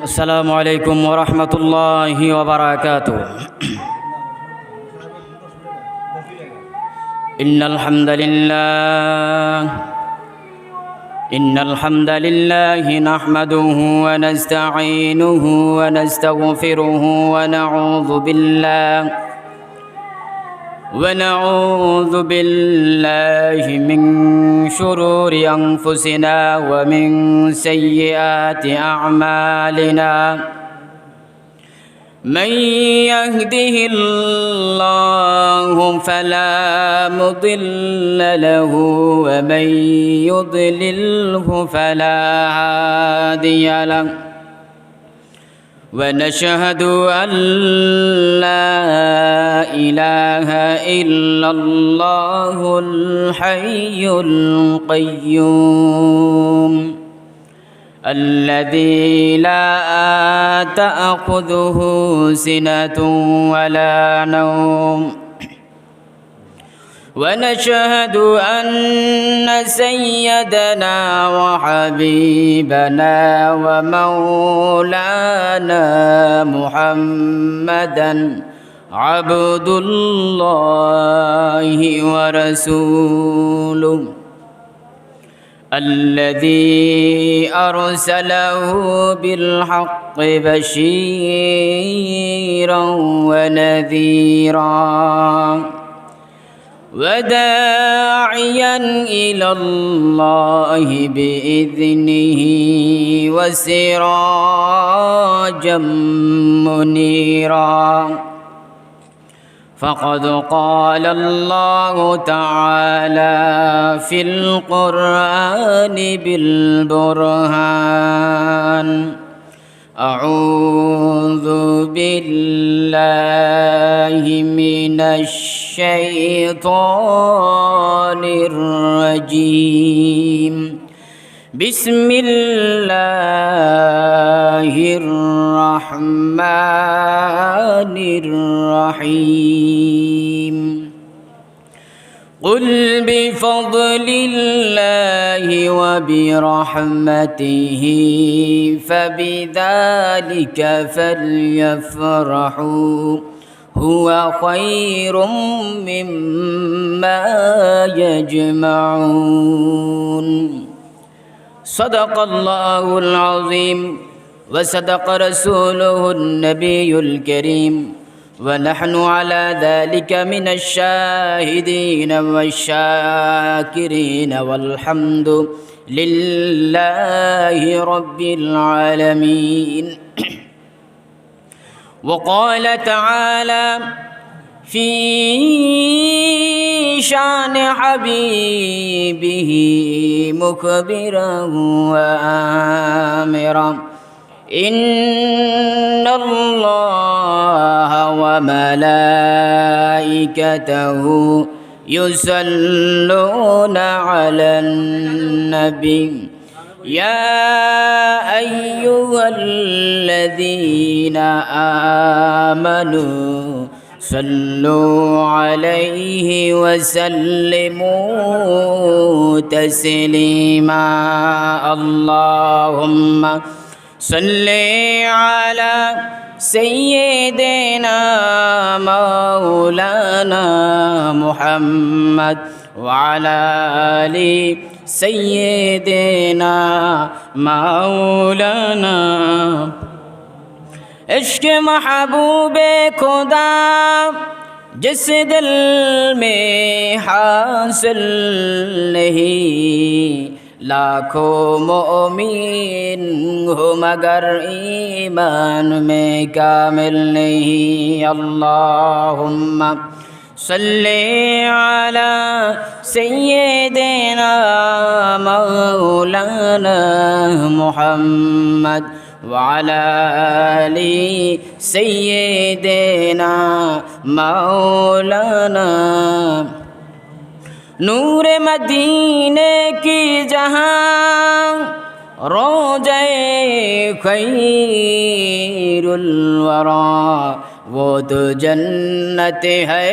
السلام عليكم ورحمة الله وبركاته. إن الحمد لله نحمده ونستعينه ونستغفره ونعوذ بالله من شرور أنفسنا ومن سيئات أعمالنا. من يهده الله فلا مضل له ومن يضلله فلا هادي له. ونشهد أن لا إله إلا الله الحي القيوم الذي لا تأخذه سنة ولا نوم. ونشهد أن سيدنا وحبيبنا ومولانا محمدا عبد الله ورسوله الذي أرسله بالحق بشيرا ونذيرا وداعيا إلى الله بإذنه وسراجا منيرا. فقد قال الله تعالى في القرآن بالبرهان: أعوذ بالله من الشيطان الرجيم. بسم الله الرحمن الرحيم. قل بفضل الله وبرحمته فبذلك فليفرحوا هو خير مما يجمعون. صدق الله العظيم وصدق رسوله النبي الكريم ونحن على ذلك من الشاهدين والشاكرين والحمد لله رب العالمين. وقال تعالى في شان حبيبه مخبرا وآمرا: إن الله وملائكته يصلون على النبي يا أيها الذين آمنوا صلوا عليه وسلموا تسليما. اللهم صل على سيدنا مولانا محمد وعلى آل سيدنا مولانا. عشق محبوب खुदा जिस दिल में हासिल नहीं, लाखों मोमिन हो मगर ईमान में कामिल नहीं. अल्लाहुम्मा सल्ली अला सय्यिदिना मौलाना मुहम्मद वअला आलि सय्यिदिना मौलाना. नूर मदीने की जहां रोज़े खैरुल वरा, वो तो जन्नत है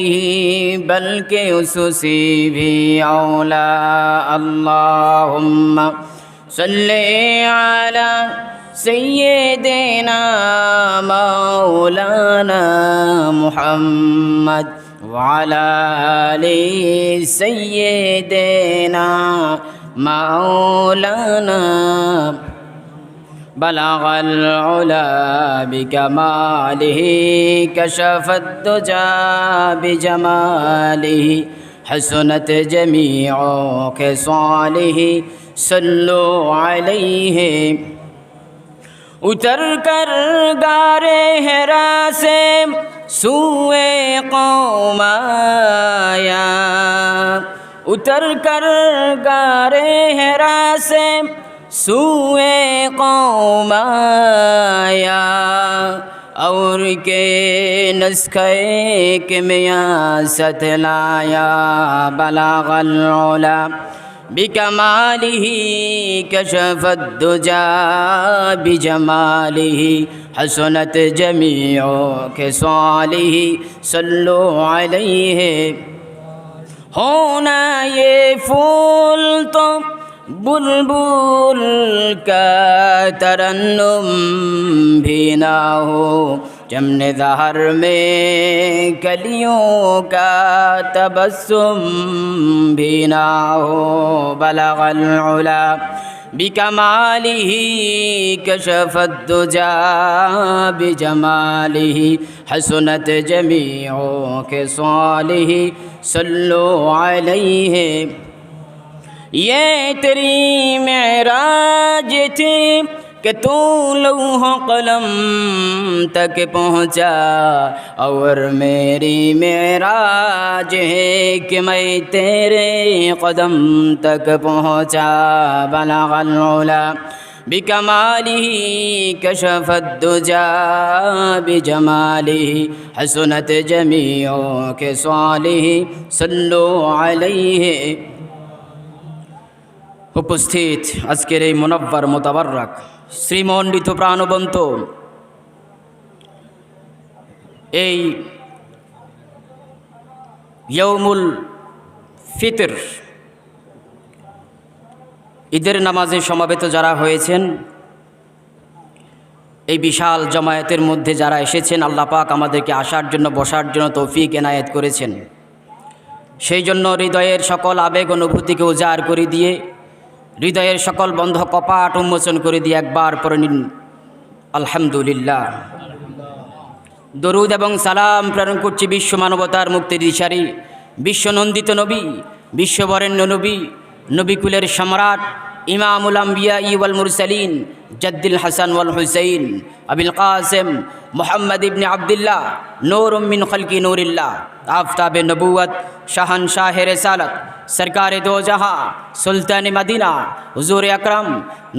ही बल्कि उससे भी औला. अल्लाहुम्मा सल्ली अला سيدنا مولانا محمد وعلى آل سيدنا مولانا بلغ العلا بكماله كشف الدجى بجماله حسنت جميع خصاله صلوا عليه उतर कर गारे हेरा से सुए कौम आया उतर कर गारे हेरा से सुए कौम आया और के नस्खे के मियाँ सतलाया बलागल उला بكماله كشف الدجى بجماله حسنت جميع خصاله صلوا عليه होना ये फूल तो बुलबुल का तरन्नुम भी ना हो जमने दहर में कलियों का तबस्सुम भी ना हो बलगल उला बिकमालिही कशफत दुजा बिजमालिही हसनत जमीओ खिसालिही सल्लु अलैहि ये तेरी मेराज थी कि तू लौह कलम तक पहुँचा और मेरी मेराज है कि मैं तेरे कदम तक पहुँचा बलगल उला बिकमालिही कशफत दुजा बिजमालिही हसनत जमीओ खिसालिही सल्लु अलैहि उपस्थित আজকের এই মুনাব্বার মুতাবাররাক শ্রীমণ্ডিত প্রাণবন্ত এই ইয়াউমুল ফিতর ঈদের নামাজে সমবেত যারা হয়েছেন এই বিশাল জামায়াতের মধ্যে যারা এসেছেন আল্লাহ পাক আমাদেরকে আসার জন্য বসার জন্য তৌফিক এনায়েত করেছেন সেই জন্য হৃদয়ের সকল আবেগ অনুভূতিকে উজাড় করে দিয়ে হৃদয়ের সকল বন্ধ কপাট উন্মোচন করে দিয়ে একবার পড়ে নিন আলহামদুলিল্লাহ দরুদ এবং সালাম প্রেরণ করছি বিশ্ব মানবতার মুক্তির দিশারি বিশ্বনন্দিত নবী বিশ্ববরেণ্য নবী নবীকুলের সম্রাট ইমামুল আম্বিয়া ওয়াল মুরসালিন জদ্দুল হাসান ওয়াল হুসাইন আবুল কাসেম মোহাম্মদ ইবনে আব্দুল্লাহ নূর মিন খলকি নূরিল্লাহ আফতাবে নবুয়ত শাহনशाह रिसालत सरकार दो जहां सुल्तान मदीना हुजूर अकरम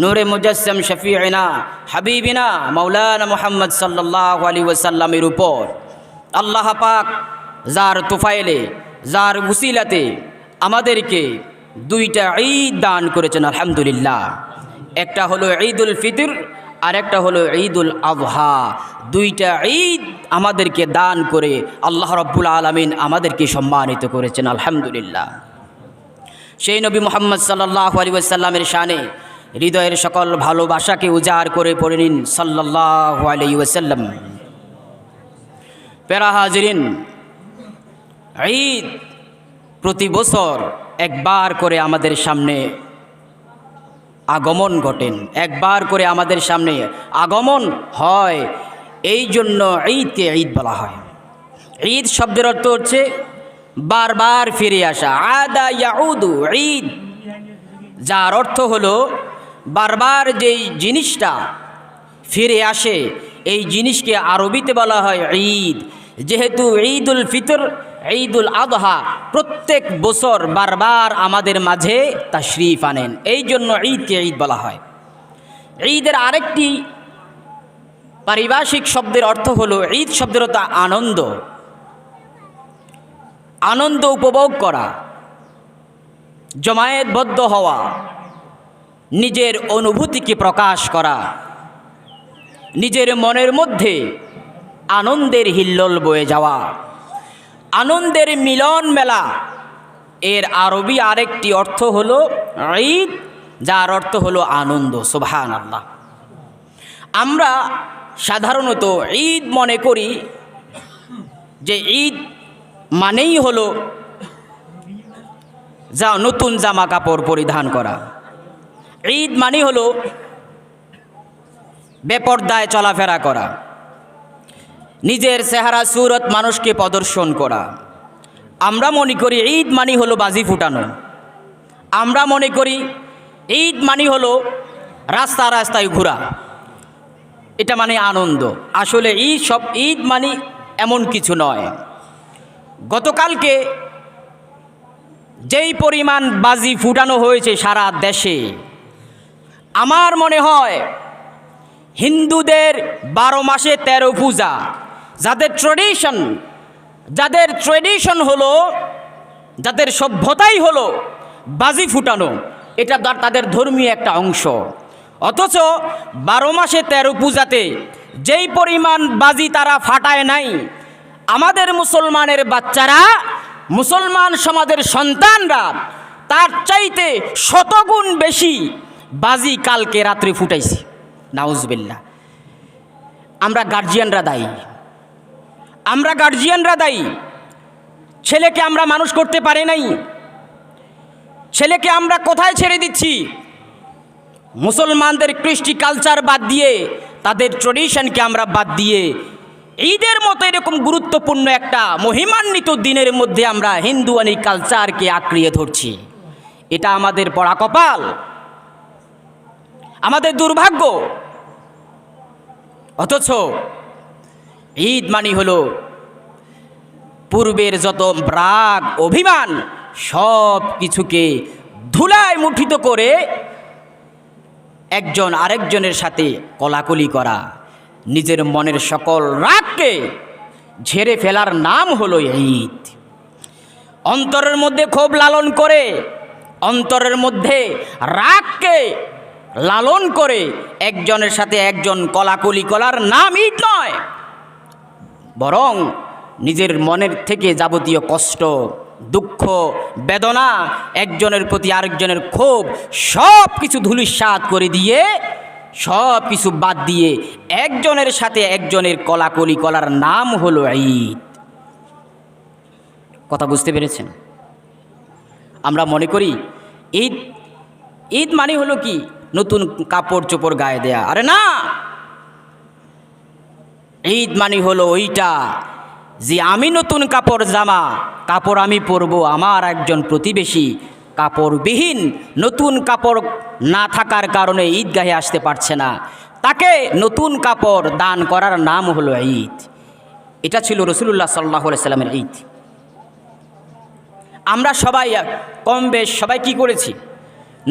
नूर मुजस्सम शफीना हबीबिना मौलाना मुहम्मद सल्लल्लाहु अलैहि वसल्लमेर উপর আল্লাহ পাক যার তুফাইলে যার উসিলাতে আমাদেরকে দুইটা ঈদ দান করেছেন আলহামদুলিল্লাহ একটা হলো ঈদুল ফিতর আর একটা হলো ঈদুল আযহা দুইটা ঈদ আমাদেরকে দান করে আল্লাহ রাব্বুল আলামিন আমাদেরকে সম্মানিত করেছেন আলহামদুলিল্লাহ সেই নবী মুহাম্মদ সাল্লাল্লাহু আলাইহি ওয়াসাল্লামের শানে হৃদয়ের সকল ভালোবাসাকে উজাড় করে পড়ে নিন সাল্লাল্লাহু আলাইহি ওয়াসাল্লাম প্যারা হাজিরিন ঈদ প্রতি বছর একবার করে আমাদের সামনে আগমন ঘটেন একবার করে আমাদের সামনে আগমন হয় এই জন্য ঈদকে ঈদ বলা হয় ঈদ শব্দের অর্থ হচ্ছে বারবার ফিরে আসা আদা ইয়াউদু ঈদ যার অর্থ হলো বারবার যেই জিনিসটা ফিরে আসে এই জিনিসকে আরবিতে বলা হয় ঈদ যেহেতু ঈদুল ফিতর ঈদুল আযহা প্রত্যেক বছর বারবার আমাদের মাঝে তাশরীফ আনেন এই জন্য ঈদকে ঈদ বলা হয় ঈদের আরেকটি পারিভাষিক শব্দের অর্থ হলো ঈদ শব্দের অর্থ আনন্দ আনন্দ উপভোগ করা জমায়েতবদ্ধ হওয়া নিজের অনুভূতিকে প্রকাশ করা নিজের মনের মধ্যে আনন্দের হিল্লোল বয়ে যাওয়া আনন্দের মিলন মেলা এর আরবি আরেকটি অর্থ হলো ঈদ যার অর্থ হলো আনন্দ সুবহানাল্লাহ আমরা সাধারণত ঈদ মনে করি যে ঈদ মানেই হলো নতুন জামা কাপড় পরিধান করা। ঈদ মানেই হলো বেপরদায় চলাফেরা করা, নিজের চেহারা সুরত মানুষকে প্রদর্শন করা। আমরা মনে করি ঈদ মানেই হলো বাজি ফুটানো। আমরা মনে করি ঈদ মানেই হলো রাস্তা রাস্তায় ঘোরা, এটা মানে আনন্দ। আসলে ঈদ মানে এমন কিছু নয়। গতকালকে যেই পরিমাণ বাজি ফুটানো হয়েছে সারা দেশে, আমার মনে হয় হিন্দুদের 12 মাসে 13 পূজা, যাদের ট্রেডিশন হলো, যাদের সভ্যতাই হলো বাজি ফুটানো, এটা তাদের ধর্মীয় একটা অংশ। অথচ 12 মাসে 13 পূজাতে যেই পরিমাণ বাজি তারা ফাটায় নাই, আমাদের মুসলমানের বাচ্চারা, মুসলমান সমাজের সন্তানরা তার চাইতে শতগুণ বেশি বাজি কালকে রাত্রে ফুটাইছে। নাউজুবিল্লাহ। আমরা গার্জিয়ানরা দায়ী। ছেলেকে আমরা মানুষ করতে পারি নাই। ছেলেকে আমরা কোথায় ছেড়ে দিচ্ছি? মুসলমানদের কৃষ্টি কালচার বাদ দিয়ে, তাদের ট্রেডিশনকে আমরা বাদ দিয়ে ঈদের মতো এরকম গুরুত্বপূর্ণ একটা মহিমান্বিত দিনের মধ্যে আমরা হিন্দুয়ানি কালচারকে আঁকড়িয়ে ধরছি। এটা আমাদের পড়া কপাল, আমাদের দুর্ভাগ্য। অথচ ঈদ মানে হলো পূর্বের যত রাগ অভিমান সব কিছুকে ধুলায় মুঠিত করে একজন আরেকজনের সাথে কোলাকুলি করা, নিজের মনের সকল রাগকে ঝেড়ে ফেলার নাম হলো ঈদ। অন্তরের মধ্যে ক্ষোভ লালন করে, অন্তরের মধ্যে রাগকে লালন করে একজনের সাথে একজন কোলাকুলি করার নাম ঈদ নয়, বরং নিজের মনের থেকে যাবতীয় কষ্ট, দুঃখ, বেদনা, একজনের প্রতি আরেকজনের ক্ষোভ সব কিছু ধূলিসাৎ করে দিয়ে, সব কিছু বাদ দিয়ে একজনের সাথে একজনের কোলাকুলি করার নাম হলো ঈদ। কথা বুঝতে পেরেছেন? আমরা মনে করি ঈদ মানে হলো কি নতুন কাপড় চোপড় গায়ে দেয়া। আরে না, ঈদ মানে হলো ওইটা যে আমি নতুন কাপড় আমি পরবো, আমার একজন প্রতিবেশী কাপড়বিহীন, নতুন কাপড় না থাকার কারণে ঈদগাহে আসতে পারছে না, তাকে নতুন কাপড় দান করার নাম হলো ঈদ। এটা ছিল রাসূলুল্লাহ সাল্লাল্লাহু আলাইহি সাল্লামের ঈদ। আমরা সবাই কম বেশ সবাই কি করেছি?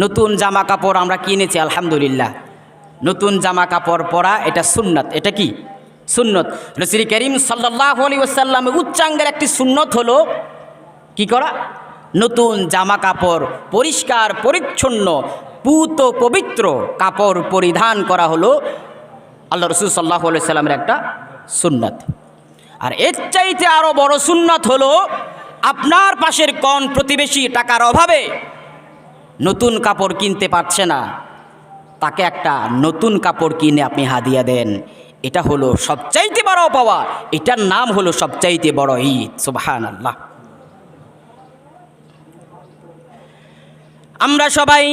নতুন জামা কাপড় আমরা কিনেছি, আলহামদুলিল্লাহ। নতুন জামা কাপড় পরা এটা সুন্নাত। এটা কি সুন্নত? রাসূল করিম সাল্লাল্লাহু আলাইহি ওয়াসাল্লামের উচ্চাঙ্গের একটি সুন্নত হলো কি করা? নতুন জামা কাপড়, পরিষ্কার পরিচ্ছন্ন পুত পবিত্র কাপড় পরিধান করা হলো আল্লাহ রাসূল সাল্লাল্লাহু আলাইহি সাল্লামের একটা সুন্নাত। আর এর চাইতে আরও বড় সুন্নাত হলো আপনার পাশের কোন প্রতিবেশী টাকার অভাবে নতুন কাপড় কিনতে পারছে না, তাকে একটা নতুন কাপড় কিনে আপনি হাদিয়া দেন। এটা হলো সবচাইতে বড় পাওয়া, এটার নাম হলো সবচাইতে বড় ঈদ। সুবহানাল্লাহ। আমরা সবাই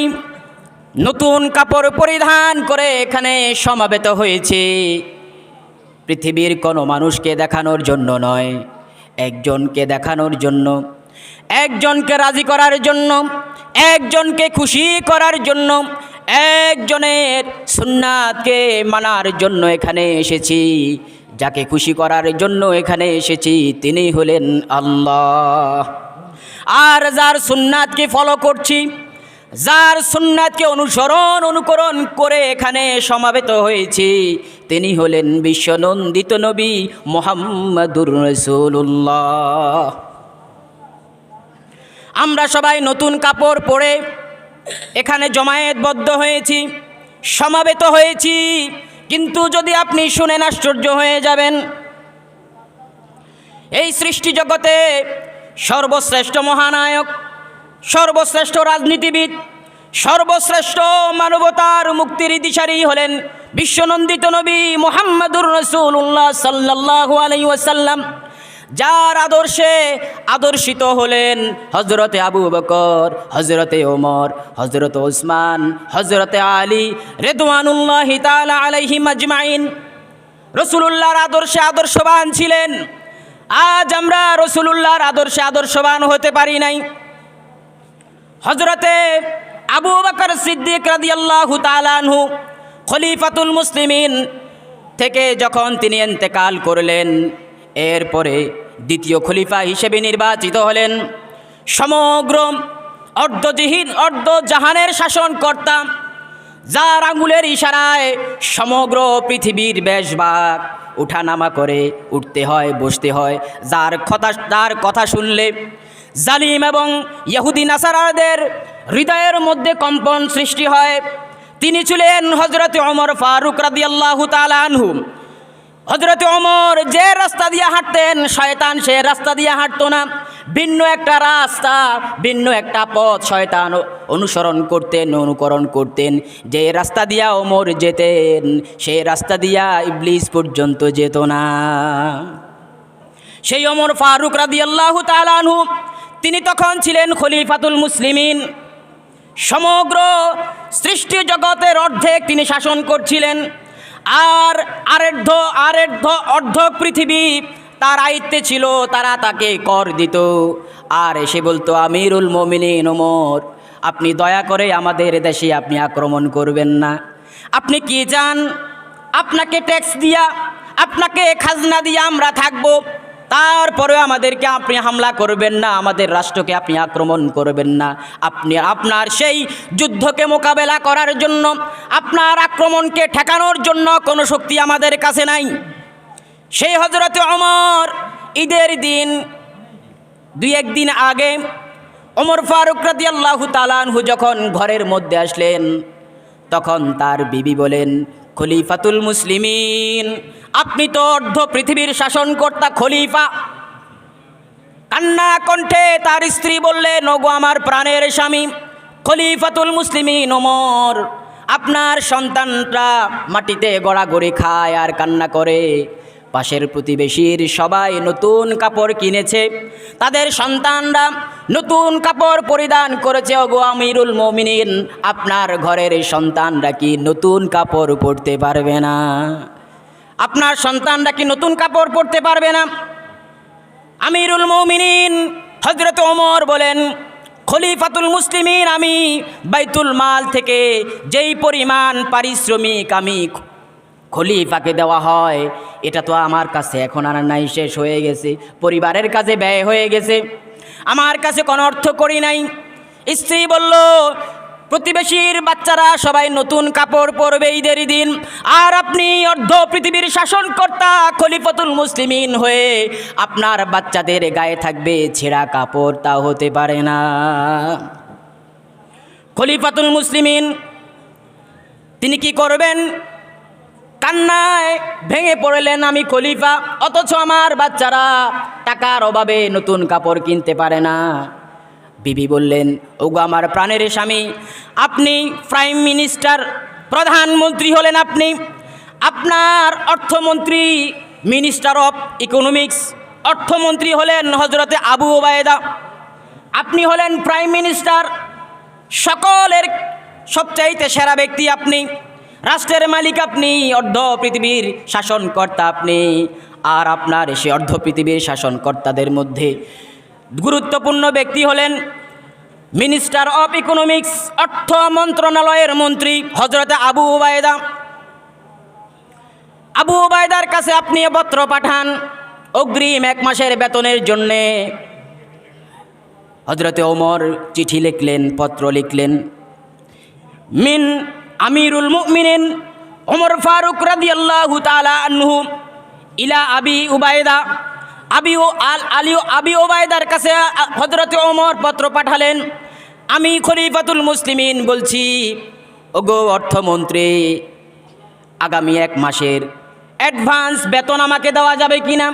নতুন কাপড় পরিধান করে এখানে সমাবেত হয়েছে পৃথিবীর কোনো মানুষকে দেখানোর জন্য নয়, একজনকে দেখানোর জন্য, একজনকে রাজি করার জন্য, একজনকে খুশি করার জন্য, একজনের সুন্নাতকে মানার জন্য এখানে এসেছি। যাকে খুশি করার জন্য এখানে এসেছি তিনি হলেন আল্লাহ। আর যার সুন্নাতকে ফলো করছি, যার সুন্নাতকে অনুকরণ করে এখানে সমাবেত হয়েছি তিনি হলেন বিশ্বনন্দিত নবী মুহাম্মাদুর রাসূলুল্লাহ। আমরা সবাই নতুন কাপড় পরে এখানে জমায়েতবদ্ধ হয়েছি, সমাবেত হয়েছি, কিন্তু যদি আপনি শুনেন আশ্চর্য হয়ে যাবেন। এই সৃষ্টি জগতে সর্বশ্রেষ্ঠ মহানায়ক, সর্বশ্রেষ্ঠ রাজনীতিবিদ, সর্বশ্রেষ্ঠ মানবতার মুক্তির দিশারি হলেন বিশ্বনন্দিত নবী মুহাম্মদুর রাসূলুল্লাহ সাল্লাল্লাহু আলাইহি ওয়াসাল্লাম, যার আদর্শে আদর্শিত হলেন হযরতে আবু বকর, হযরতে ওমর, হযরতে ওসমান, হযরতে আলী রিদওয়ানুল্লাহি তাআলা আলাইহিম আজমাইন। রাসূলুল্লাহর আদর্শে আদর্শবান ছিলেন। আজ আমরা রাসূলুল্লাহর আদর্শে আদর্শবান হতে পারি নাই। হযরতে আবু বকর সিদ্দিক রাদিয়াল্লাহু তাআলা আনহু খলিফাতুল মুসলিমিন থেকে যখন তিনি ইন্তেকাল করলেন, এরপরে দ্বিতীয় খলিফা হিসেবে নির্বাচিত হলেন। সমগ্র অর্ধজাহানের শাসনকর্তা, যার আঙুলের ইশারায় সমগ্র পৃথিবীর বেশভাগ উঠানামা করে, উঠতে হয়, বসতে হয়, যার কথা শুনলে জালিম এবং ইহুদি নাসারাদের হৃদয়ের মধ্যে কম্পন সৃষ্টি হয়, তিনি ছিলেন হযরতে ওমর ফারুক রাদিয়াল্লাহু তাআলা আনহু। হযরতে ওমর যে রাস্তা দিয়ে হাঁটতেন, শয়তান সে রাস্তা দিয়ে হাঁটতো না। ভিন্ন একটা রাস্তা, ভিন্ন একটা পথ শয়তান অনুকরণ করতেন। যে রাস্তা দিয়া ওমর যেতেন, সেই রাস্তা দিয়া ইবলিস পর্যন্ত যেত না। সেই ওমর ফারুক রাদিয়াল্লাহু তাআলা আনহু, তিনি তখন ছিলেন খলিফাতুল মুসলিমিন। সমগ্র সৃষ্টি জগতের অর্ধেক তিনি শাসন করছিলেন, আর অর্ধ পৃথিবী তার আয়ত্তে ছিল। তারা তাকে কর দিত আর এসে বলতো, আমিরুল মুমিনিন ওমর, আপনি দয়া করে আমাদের দেশে আপনি আক্রমণ করবেন না। আপনি কি চান? আপনাকে ট্যাক্স দিয়া, আপনাকে খাজনা দিয়া আমরা থাকবো, তারপরেও আমাদেরকে আপনি হামলা করবেন না, আমাদের রাষ্ট্রকে আপনি আক্রমণ করবেন না। আপনি আপনার সেই যুদ্ধকে মোকাবেলা করার জন্য, আপনার আক্রমণকে ঠেকানোর জন্য কোনো শক্তি আমাদের কাছে নাই। সেই হযরতে ওমর ঈদের দিন দুই একদিন আগে ওমর ফারুক রাদিয়াল্লাহু তাআলা আনহু যখন ঘরের মধ্যে আসলেন, তখন তার বিবি বলেন, খলিফাতুল মুসলিমিন, আপনি তো অর্ধ পৃথিবীর শাসনকর্তা খলিফা। কান্না কণ্ঠে তার স্ত্রী বললেন, ওগো আমার প্রাণের স্বামী খলিফাতুল মুসলিমিন ওমর, আপনার সন্তানরা মাটিতে গড়াগড়ি খায় আর কান্না করে। পাশের প্রতিবেশীর সবাই নতুন কাপড় কিনেছে, তাদের সন্তানরা নতুন কাপড় পরিধান করেছে। ওগো আমিরুল মুমিনিন, আপনার ঘরের সন্তানরা কি নতুন কাপড় পরতে পারবে না? আপনার সন্তানরা কি নতুন কাপড় পরতে পারবে না? আমিরুল মুমিনিন হযরত ওমর বলেন, খলিফাতুল মুসলিমিন, আমি বাইতুল মাল থেকে যেই পরিমাণ পারিশ্রমিক আমি খলিফাকে দেওয়া হয়, এটা তো আমার কাছে এখন আর নাই, শেষ হয়ে গেছে, পরিবারের কাছে ব্যয় হয়ে গেছে, আমার কাছে কোনো অর্থ করি নাই। স্ত্রী বলল, প্রতিবেশীর বাচ্চারা সবাই নতুন কাপড় পরবে ঈদের দিন, আর আপনি অর্ধ পৃথিবীর শাসনকর্তা খলিফাতুল মুসলিমিন হয়ে আপনার বাচ্চাদের গায়ে থাকবে ছেঁড়া কাপড়, তা হতে পারে না। খলিফাতুল মুসলিমিন তিনি কি করবেন? কান্নায় ভেঙে পড়লেন, আমি খলিফা, অথচ আমার বাচ্চারা টাকার অভাবে নতুন কাপড় কিনতে পারে না। বিবি বললেন, ওগো আমার প্রাণের স্বামী, আপনি প্রাইম মিনিস্টার, প্রধানমন্ত্রী হলেন আপনি, আপনার অর্থমন্ত্রী, মিনিস্টার অফ ইকোনমিক্স, অর্থমন্ত্রী হলেন হযরতে আবু ওবায়দা, আপনি হলেন প্রাইম মিনিস্টার, সকলের সবচাইতে সেরা ব্যক্তি আপনি, রাষ্ট্রের মালিক আপনি, অর্ধ পৃথিবীর শাসনকর্তা আপনি। আর আপনার সে অর্ধ পৃথিবীর শাসনকর্তাদের মধ্যে গুরুত্বপূর্ণ ব্যক্তি হলেন মিনিস্টার অফ ইকোনমিক্স, অর্থ মন্ত্রণালয়ের মন্ত্রী হযরতে আবু ওবায়দা। আবু ওবায়দার কাছে আপনি পত্র পাঠান অগ্রিম 1 মাসের বেতনের জন্যে। হযরতে ওমর চিঠি লিখলেন, পত্র লিখলেন, মিন আমিরুল মুমিনিন ওমর ফারুক রাদিয়াল্লাহু তাআলা আনহু ইলা আবি উবায়দা। আবি ওবায়দার কাছে হযরতে ওমর পত্র পাঠালেন, আমি খলিফাতুল মুসলিমিন বলছি, ওগো অর্থমন্ত্রী, আগামী 1 মাসের অ্যাডভান্স বেতন আমাকে দেওয়া যাবে কিনা?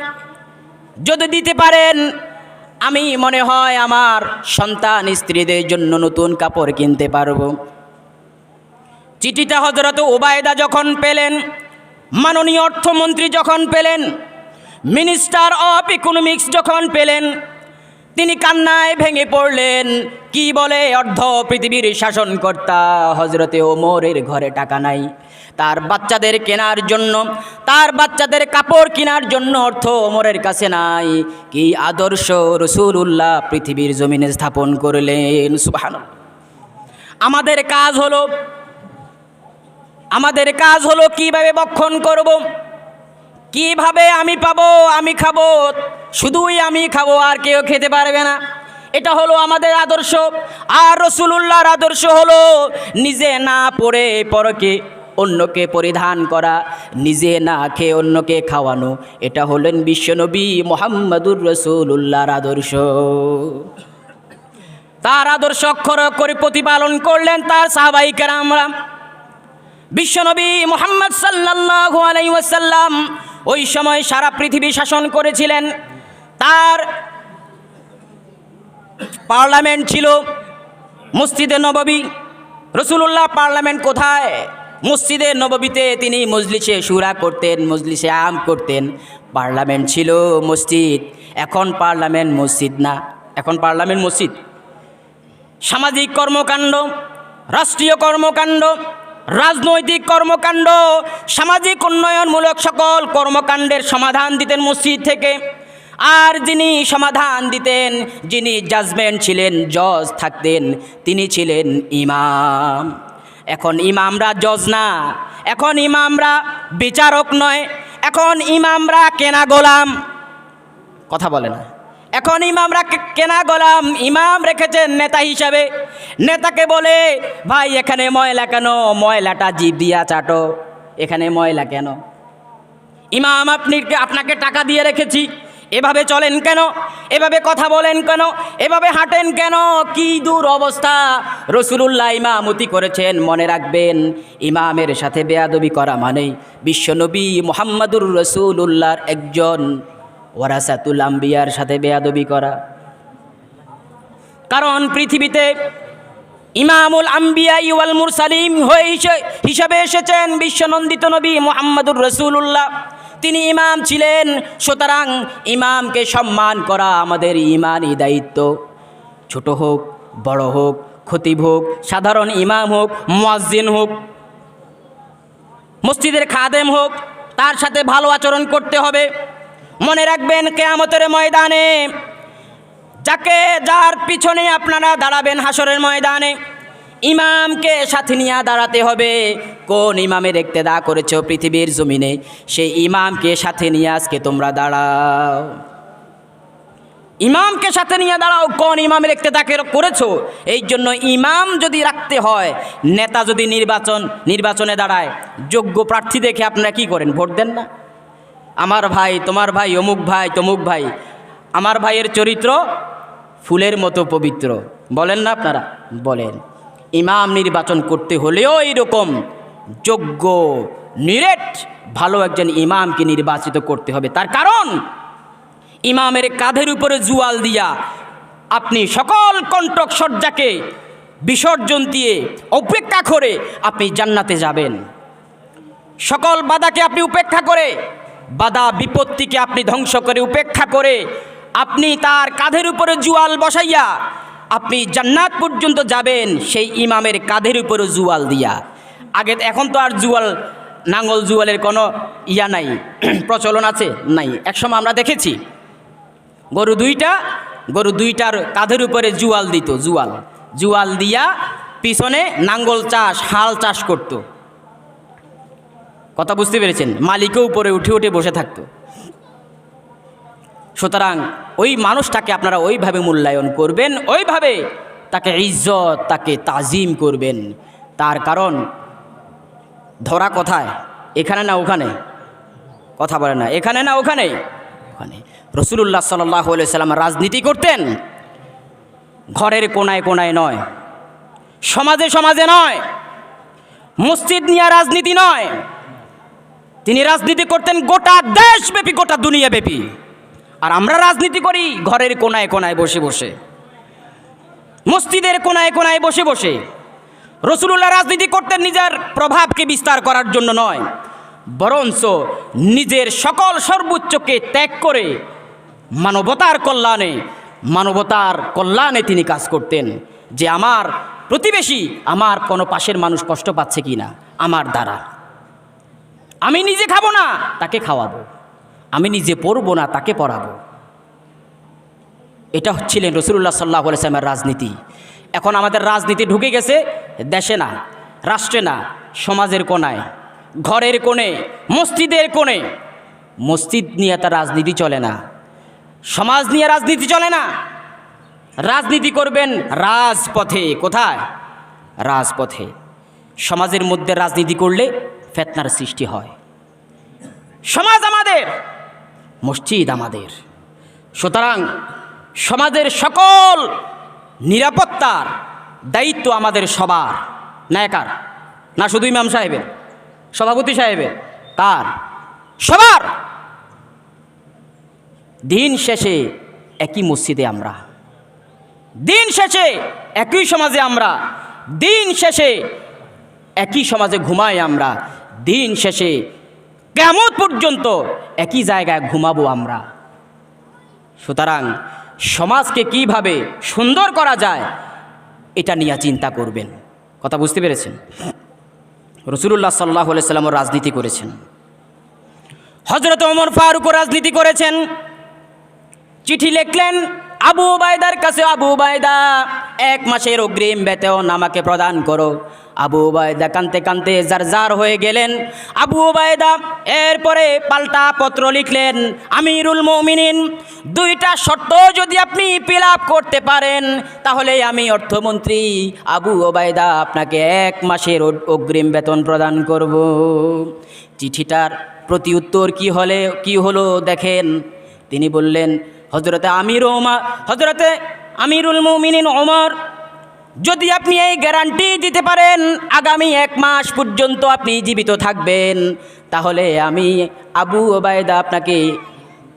যদি দিতে পারেন, আমি মনে হয় আমার সন্তান স্ত্রীদের জন্য নতুন কাপড় কিনতে পারবো। চিঠিটা হযরত উবায়দা যখন পেলেন, মাননীয় অর্থমন্ত্রী যখন পেলেন, মিনিস্টার অফ ইকোনমিক্স যখন পেলেন, তিনি কান্নায় ভেঙে পড়লেন। কি বলে, অর্ধ পৃথিবীর শাসনকর্তা হযরতে ওমরের ঘরে টাকা নাই, তার বাচ্চাদের কেনার জন্য, তার বাচ্চাদের কাপড় কেনার জন্য অর্থ ওমরের কাছে নাই। কি আদর্শ রাসূলুল্লাহ পৃথিবীর জমিনে স্থাপন করলেন। সুবহানাল্লাহ। আমাদের কাজ হলো কিভাবে বক্ষণ করব, কিভাবে আমি পাবো, আমি খাবো, শুধুই আমি খাবো আর কেউ খেতে পারবে না। এটা হলো আমাদের আদর্শ। আর রাসূলুল্লাহর আদর্শ হলো নিজে না পরে পরকে অন্যকে পরিধান করা, নিজে না খেয়ে অন্যকে খাওয়ানো। এটা হলেন বিশ্বনবী মুহাম্মদুর রাসূলুল্লাহর আদর্শ। তার আদর্শ অক্ষর করে প্রতিপালন করলেন তার সাহাবায়ে কেরামরা। বিশ্বনবী মুহাম্মদ সাল্লাল্লাহু আলাইহি ওয়াসাল্লাম ওই সময় সারা পৃথিবী শাসন করেছিলেন। তার পার্লামেন্ট ছিল মসজিদে নববী। রাসূলুল্লাহ পার্লামেন্ট কোথায়? মসজিদে নববীতে তিনি মজলিসে শুরা করতেন, মজলিসে আম করতেন। পার্লামেন্ট ছিল মসজিদ। এখন পার্লামেন্ট মসজিদ না, এখন পার্লামেন্ট মসজিদ। সামাজিক কর্মকাণ্ড, রাষ্ট্রীয় কর্মকাণ্ড, রাজনৈতিক কর্মকাণ্ড, সামাজিক উন্নয়নমূলক সকল কর্মকাণ্ডের সমাধান দিতেন মসজিদ থেকে। আর যিনি সমাধান দিতেন, যিনি জাজমেন্ট ছিলেন, জজ থাকতেন, তিনি ছিলেন ইমাম। এখন ইমামরা জজ না, এখন ইমামরা বিচারক নয়, এখন ইমামরা কেনা গোলাম। কথা বলে না, এখন ইমামরা কেনা গোলাম। ইমাম রেখেছেন নেতা হিসাবে। নেতাকে বলে, ভাই এখানে ময়লা কেন? ময়লাটা জিভ দিয়া চাটো, এখানে ময়লা কেন? ইমাম আপনাকে টাকা দিয়ে রেখেছি, এভাবে চলেন কেন? এভাবে কথা বলেন কেন? এভাবে হাঁটেন কেন? কি দূর অবস্থা! রাসূলুল্লাহ ইমামতি করেছেন। মনে রাখবেন, ইমামের সাথে বেয়াদবি করা মানে বিশ্বনবী মুহাম্মদুর রাসূলুল্লাহর একজন ওয়ারাসাতুল আম্বিয়ার সাথে বেয়াদবি করা। কারণ পৃথিবীতে ইমামুল আম্বিয়া ওয়াল মুরসালিন হিসাবে এসেছেন বিশ্বনন্দিত নবী মুহাম্মদুর রাসূলুল্লাহ। তিনি ইমাম ছিলেন। সুতরাং ইমামকে সম্মান করা আমাদের ঈমানি দায়িত্ব। ছোট হোক, বড় হোক, খতিব হোক, সাধারণ ইমাম হোক, মুয়াজ্জিন হোক, মসজিদের খাদেম হোক, তার সাথে ভালো আচরণ করতে হবে। মনে রাখবেন, কিয়ামতের ময়দানে যার পিছনে আপনারা দাঁড়াবেন হাসরের ময়দানে, ইমামকে সাথে নিয়ে দাঁড়াতে হবে। কোন ইমামের ইক্তেদা করেছো পৃথিবীর জমিনে, সেই ইমামকে সাথে নিয়ে আজকে তোমরা দাঁড়াও। ইমামকে সাথে নিয়ে দাঁড়াও। কোন ইমামের ইক্তেদা করেছো? এই জন্য ইমাম যদি রাখতে হয়, নেতা যদি নির্বাচনে দাঁড়ায়, যোগ্য প্রার্থী দেখে আপনারা কি করেন? ভোট দেন না? আমার ভাই, তোমার ভাই, অমুক ভাই, তমুক ভাই, আমার ভাইয়ের চরিত্র ফুলের মতো পবিত্র, বলেন না আপনারা? বলেন। ইমাম নির্বাচন করতে হলেও এইরকম যোগ্য, নিরেট, ভালো একজন ইমামকে নির্বাচিত করতে হবে। তার কারণ, ইমামের কাঁধের উপরে জুয়াল দিয়া আপনি সকল কণ্টক সজ্জাকে বিসর্জন দিয়ে উপেক্ষা করে আপনি জান্নাতে যাবেন। সকল বাধাকে আপনি উপেক্ষা করে, বাধা বিপত্তিকে আপনি ধ্বংস করে উপেক্ষা করে, আপনি তার কাঁধের উপরে জুয়াল বসাইয়া আপনি জান্নাত পর্যন্ত যাবেন, সেই ইমামের কাঁধের উপরে জুয়াল দিয়া। এখন তো আর নাঙ্গল জুয়ালের কোনো নাই, প্রচলন আছে নাই। একসময় আমরা দেখেছি গরু দুইটার কাঁধের উপরে জুয়াল দিত। জুয়াল দিয়া পিছনে নাঙ্গল চাষ, হাল চাষ করত। কথা বুঝতে পেরেছেন? মালিকও উপরে উঠে উঠে বসে থাকতো। সুতরাং ওই মানুষটাকে আপনারা ওইভাবে মূল্যায়ন করবেন, ওইভাবে তাকে ইজ্জত, তাকে তাজিম করবেন। তার কারণ, ধরা কোথায়? এখানে না ওখানে? কথা বলে না, এখানে না ওখানে? ওখানে। রাসূলুল্লাহ সাল্লাল্লাহু আলাইহি ওয়াসাল্লাম রাজনীতি করতেন ঘরের কোনায় কোনায় নয়, সমাজে সমাজে নয়, মসজিদ নিয়ে রাজনীতি নয়। তিনি রাজনীতি করতেন গোটা দেশব্যাপী, গোটা দুনিয়াব্যাপী। আর আমরা রাজনীতি করি ঘরের কোনায় কোনায় বসে বসে, মসজিদের কোনায় কোনায় বসে বসে। রাসূলুল্লাহ রাজনীতি করতেন নিজের প্রভাবকে বিস্তার করার জন্য নয়, বরঞ্চ নিজের সকল সর্বোচ্চকে ত্যাগ করে মানবতার কল্যাণে তিনি কাজ করতেন। যে আমার প্রতিবেশী, আমার কোনো পাশের মানুষ কষ্ট পাচ্ছে কি না আমার দ্বারা, আমি নিজে খাবো না তাকে খাওয়াবো, আমি নিজে পড়বো না তাকে পড়াবো। এটা হচ্ছিলেন রাসূলুল্লাহ সাল্লাল্লাহু আলাইহি ওয়াসাল্লামের রাজনীতি। এখন আমাদের রাজনীতি ঢুকে গেছে দেশে না, রাষ্ট্রে না, সমাজের কোণায়, ঘরের কোণে, মসজিদের কোণে। মসজিদ নিয়ে তার রাজনীতি চলে না, সমাজ নিয়ে রাজনীতি চলে না। রাজনীতি করবেন রাজপথে। কোথায়? রাজপথে। সমাজের মধ্যে রাজনীতি করলে ফিতনার সৃষ্টি হয়। সমাজ আমাদের, মসজিদ আমাদের। সুতরাং সমাজের সকল নিরাপত্তার দায়িত্ব আমাদের সবার। নায়কার না শুধু ইমাম সাহেবের, সভাপতি সাহেবের, কার? সবার। দিন শেষে একই মসজিদে আমরা, দিন শেষে একই সমাজে আমরা, দিন শেষে একই সমাজে ঘুমাই আমরা, দিন শেষে কিয়ামত পর্যন্ত একই জায়গায় ঘুমাবো আমরা। সুতরাং সমাজকে কিভাবে সুন্দর করা যায় এটা নিয়ে চিন্তা করবেন। কথা বুঝতে পেরেছেন? রাসূলুল্লাহ সাল্লাল্লাহু আলাইহি ওয়াসাল্লাম রাজনীতি করেছেন, হযরত ওমর ফারুক রাজনীতি করেছেন। চিঠি লিখলেন আবু উবাইদার কাছে, আবু উবাইদা 1 মাসের অগ্রিম বেতন আমাকে প্রদান করো। আবু উবাইদা কাঁদতে কাঁদতে জারজার হয়ে গেলেন। আবু উবাইদা এরপরে পাল্টা পত্র লিখলেন, আমিরুল মুমিনিন, 2টা শর্ত যদি আপনি ফিল আপ করতে পারেন তাহলে আমি অর্থমন্ত্রী আবু উবাইদা আপনাকে 1 মাসের অগ্রিম বেতন প্রদান করব। চিঠিটার প্রতি উত্তর কি হলো দেখেন। তিনি বললেন, হযরতে আমিরুল মুমিনিন ওমর, যদি আপনি এই গ্যারান্টি দিতে পারেন আগামী 1 মাস পর্যন্ত আপনি জীবিত থাকবেন, তাহলে আমি আবু ওবায়দা আপনাকে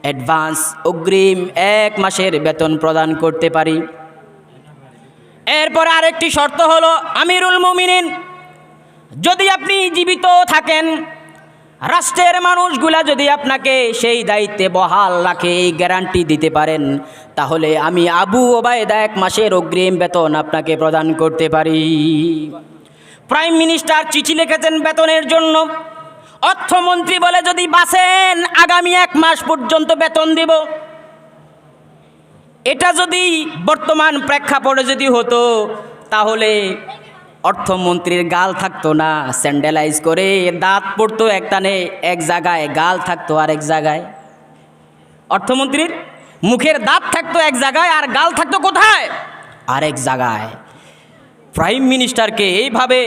অ্যাডভান্স অগ্রিম 1 মাসের বেতন প্রদান করতে পারি। এরপর আরেকটি শর্ত হলো, আমিরুল মুমিনিন, যদি আপনি জীবিত থাকেন, রাষ্ট্রের মানুষগুলা যদি আপনাকে সেই দায়িত্বে বহাল রাখে, এই গ্যারান্টি দিতে পারেন, তাহলে আমি আবু ওবায়দা 1 মাসের অগ্রিম বেতন আপনাকে প্রদান করতে পারি। প্রাইম মিনিস্টার চিঠি লিখেছেন বেতনের জন্য। অর্থমন্ত্রী বলে, যদি বাঁচেন আগামী 1 মাস পর্যন্ত বেতন দেব। এটা যদি বর্তমান প্রেক্ষাপটে যদি হতো তাহলে অর্থমন্ত্রীর গাল থাকতো না, স্যান্ডেলাইজ করে দাঁত পড়তো একটানে এক জায়গায়, গাল থাকতো আরেক জায়গায়। অর্থমন্ত্রীর মুখের দাঁত থাকতো এক জায়গায় আর গাল থাকতো কোথায়? আরেক জায়গায়। প্রাইম মিনিস্টারকে এইভাবে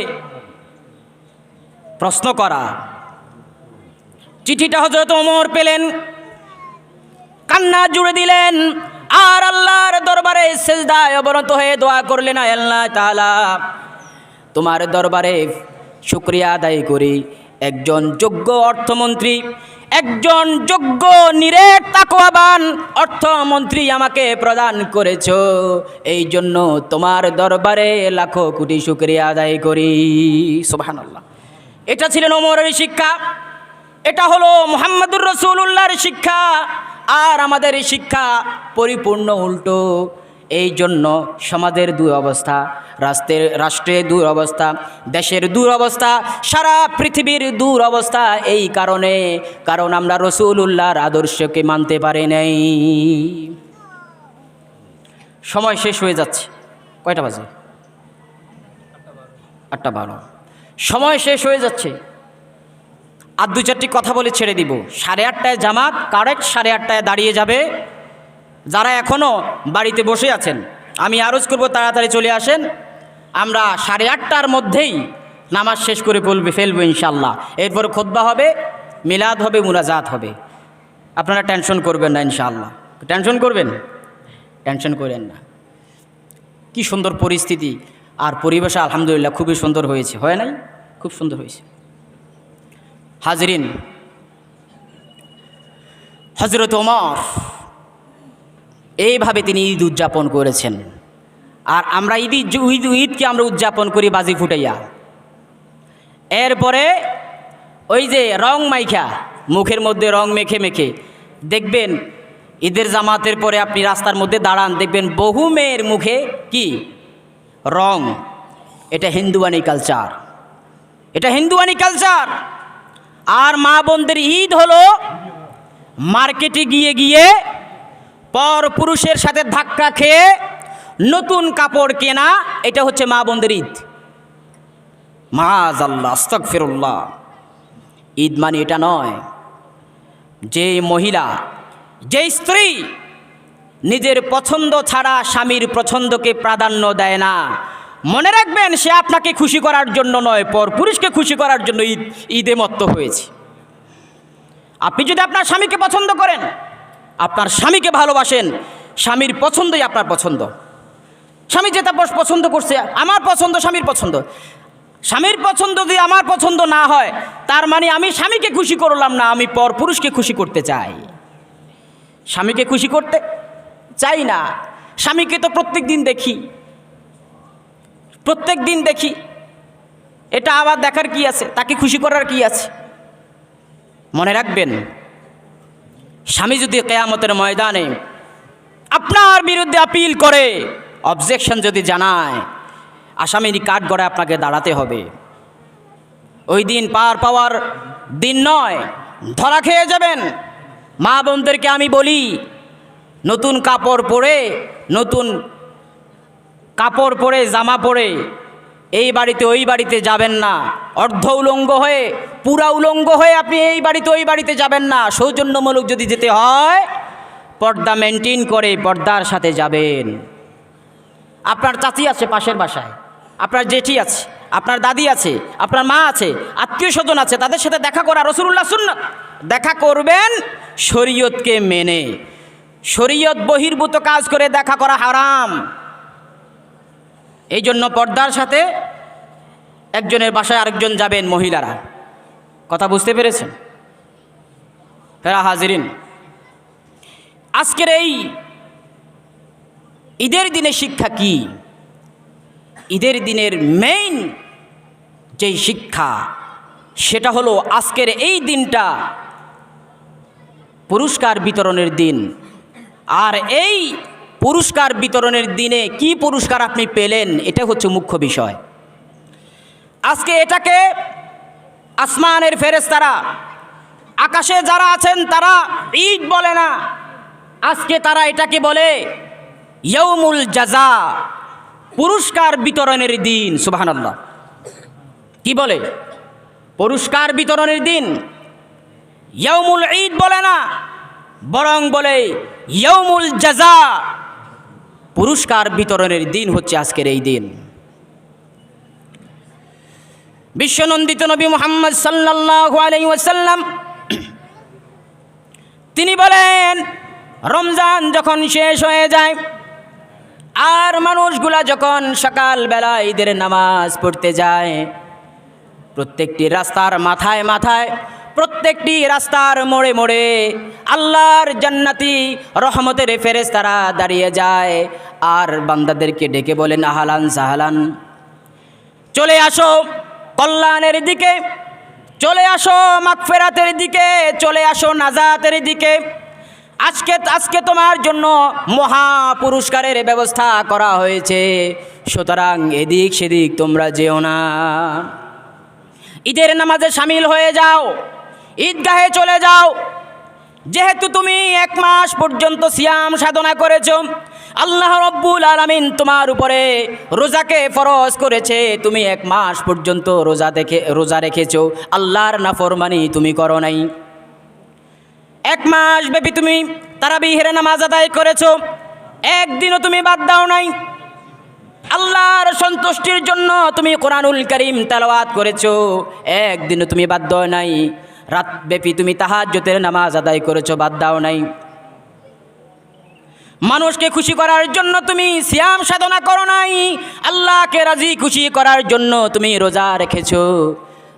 প্রশ্ন করা। চিঠিটা হযরত ওমর পেলেন, কান্না জুড়ে দিলেন আর আল্লাহর দরবারে সিজদায় অবনত হয়ে দোয়া করলেন, আল্লাহ তাআলা, তোমার দরবারে শুকরিয়া আদায় করি, একজন যোগ্য অর্থমন্ত্রী, একজন যোগ্য নিরেট তাকওয়াবান অর্থমন্ত্রী আমাকে প্রদান করেছো, এই জন্য তোমার দরবারে লাখো কোটি শুকরিয়া আদায় করি। সুবহানাল্লাহ। এটা ছিলেন ওমরের শিক্ষা, এটা হলো মুহাম্মদুর রাসূলুল্লাহর শিক্ষা। আর আমাদের শিক্ষা পরিপূর্ণ উল্টো। এই জন্য সমাজের দুরবস্থা, রাষ্ট্রের দুরবস্থা, দেশের দুরবস্থা, সারা পৃথিবীর দুরবস্থা এই কারণে, কারণ আমরা রাসূলুল্লাহর আদর্শকে মানতে পারি নাই। সময় শেষ হয়ে যাচ্ছে। কয়টা বাজে? 8:12। সময় শেষ হয়ে যাচ্ছে। আর 2-4টি কথা বলে ছেড়ে দিব। 8:30টায় জামাত, কারেক্ট 8:30টায় দাঁড়িয়ে যাবে। যারা এখনও বাড়িতে বসে আছেন, আমি আরজ করব তাড়াতাড়ি চলে আসেন। আমরা 8:30টার মধ্যেই নামাজ শেষ করে ফেলবো ইনশাল্লাহ। এরপর খুতবা হবে, মিলাদ হবে, মুনাজাত হবে। আপনারা টেনশন করবেন না ইনশাআল্লাহ। টেনশন করবেন? টেনশন করেন না। কি সুন্দর পরিস্থিতি আর পরিবেশ, আলহামদুলিল্লাহ খুবই সুন্দর হয়েছে, হয় নাই? খুব সুন্দর হয়েছে। হাজরিন, হযরত ওমর এইভাবে তিনি ঈদ উদযাপন করেছেন। আর আমরা ঈদকে আমরা উদযাপন করি বাজি ফুটাইয়া। এরপরে ওই যে রং মাইখা, মুখের মধ্যে রং মেখে মেখে দেখবেন ঈদের জামাতের পরে আপনি রাস্তার মধ্যে দাঁড়ান, দেখবেন বহু মেয়ের মুখে কি রং। এটা হিন্দুয়ানি কালচার, এটা হিন্দুয়ানি কালচার। আর মা বোনদের ঈদ হলো মার্কেটে গিয়ে গিয়ে পর পুরুষের সাথে ধাক্কা খেয়ে নতুন কাপড় কেনা, এটা হচ্ছে মা বোনদের ঈদ। মাআযাল্লাহ, আস্তাগফিরুল্লাহ। ঈদ মানে এটা নয়। যে মহিলা, যে স্ত্রী নিজের পছন্দ ছাড়া স্বামীর পছন্দকে প্রাধান্য দেয় না, মনে রাখবেন সে আপনাকে খুশি করার জন্য নয়, পর পুরুষকে খুশি করার জন্য ঈদে মত্ত হয়েছে। আপনি যদি আপনার স্বামীকে পছন্দ করেন, আপনার স্বামীকে ভালোবাসেন, স্বামীর পছন্দই আপনার পছন্দ। স্বামী যেটা পছন্দ করছে, আমার পছন্দ স্বামীর পছন্দ। স্বামীর পছন্দ যদি আমার পছন্দ না হয়, তার মানে আমি স্বামীকে খুশি করলাম না, আমি পর পুরুষকে খুশি করতে চাই। স্বামীকে খুশি করতে চাই না। স্বামীকে তো প্রত্যেক দিন দেখি, এটা আবার দেখার কি আছে, তাকে খুশি করার কি আছে? মনে রাখবেন, স্বামী যদি কিয়ামতের ময়দানে আপনার বিরুদ্ধে আপিল করে, অবজেকশন যদি জানায়, আসামির কাঠগড়ায় আপনাকে দাঁড়াতে হবে। ওই দিন পার পাওয়ার দিন নয়, ধরা খেয়ে যাবেন। মা বোনদেরকে আমি বলি, নতুন কাপড় পরে জামা পরে এই বাড়িতে ওই বাড়িতে যাবেন না। অর্ধ উলঙ্গ হয়ে, পুরা উলঙ্গ হয়ে আপনি এই বাড়িতে ওই বাড়িতে যাবেন না। সৌজন্যমূলক যদি যেতে হয়, পর্দা মেনটেন করে পর্দার সাথে যাবেন। আপনার চাচি আছে পাশের বাসায়, আপনার জেঠি আছে, আপনার দাদি আছে, আপনার মা আছে, আত্মীয় স্বজন আছে, তাদের সাথে দেখা করা রাসূলুল্লাহ সুন্নাত। দেখা করবেন শরীয়তকে মেনে। শরীয়ত বহির্ভূত কাজ করে দেখা করা হারাম। এই জন্য পর্দার সাথে একজনের বাসায় আরেকজন যাবেন মহিলারা। কথা বুঝতে পেরেছেন? ফেরা হাজিরিন, আজকের এই ঈদের দিনে শিক্ষা কি? ঈদের দিনের মেইন যেই শিক্ষা, সেটা হলো আজকের এই দিনটা পুরস্কার বিতরণের দিন। আর এই পুরস্কার বিতরণের দিনে কি পুরস্কার আপনি পেলেন, এটা হচ্ছে মুখ্য বিষয়। আজকে এটাকে আসমানের ফেরেশতারা, আকাশে যারা আছেন তারা ঈদ বলে না, আজকে তারা এটাকে বলে ইয়াউমুল জাযা, পুরস্কার বিতরণের দিন। সুবহানাল্লাহ। কি বলে? পুরস্কার বিতরণের দিন। ইয়াউমুল ঈদ বলে না, বরং বলে ইয়াউমুল জাযা, পুরস্কার বিতরণের দিন হচ্ছে আজকের এই দিন। বিশ্বনন্দিত নবী মুহাম্মদ সাল্লাল্লাহু আলাইহি ওয়াসাল্লাম তিনি বলেন, রমজান যখন শেষ হয়ে যায় আর মানুষগুলা যখন সকালবেলা ঈদের নামাজ পড়তে যায়, প্রত্যেকটি রাস্তার মাথায় মাথায়, প্রত্যেকটি রাস্তার মোড়ে মোড়ে আল্লাহর জান্নাতি রহমতের ফেরেশতারা দাঁড়িয়ে যায় আর বান্দাদেরকে ডেকে বলেন, আহলান সাহলান, চলে আসো কল্যাণের দিকে, চলে আসো মাগফিরাতের দিকে, চলে আসো নাজাতের দিকে। আজকে তোমার জন্য মহা পুরস্কারের ব্যবস্থা করা হয়েছে, সুতরাং এদিক সেদিক তোমরা যেও না। ঈদের নামাজে শামিল হয়ে যাও, ঈদগাহে চলে যাও। যেহেতু তুমি 1 মাস পর্যন্ত সিয়াম সাধনা করেছো, আল্লাহ রব্বুল আলামিন তোমার উপরে রোজাকে ফরজ করেছে, তুমি 1 মাস পর্যন্ত রোজা রেখেছো, আল্লাহর নাফরমানি তুমি করো নাই। 1 মাস ব্যাপী তুমি তারাবিহের নামাজ আদায় করেছো, একদিনও তুমি বাদ দাও নাই। আল্লাহর সন্তুষ্টির জন্য তুমি কোরআনুল কারীম তেলাওয়াত করেছো, একদিনও তুমি বাদ দাও নাই। রাত ব্যাপী তুমি তাহাজ্জুদের নামাজ আদায় করেছো, বাদ দাও নাই। মানুষকে খুশি করার জন্য তুমি সিয়াম সাধনা করো নাই, আল্লাহকে রাজি খুশি করার জন্য তুমি রোজা রেখেছো।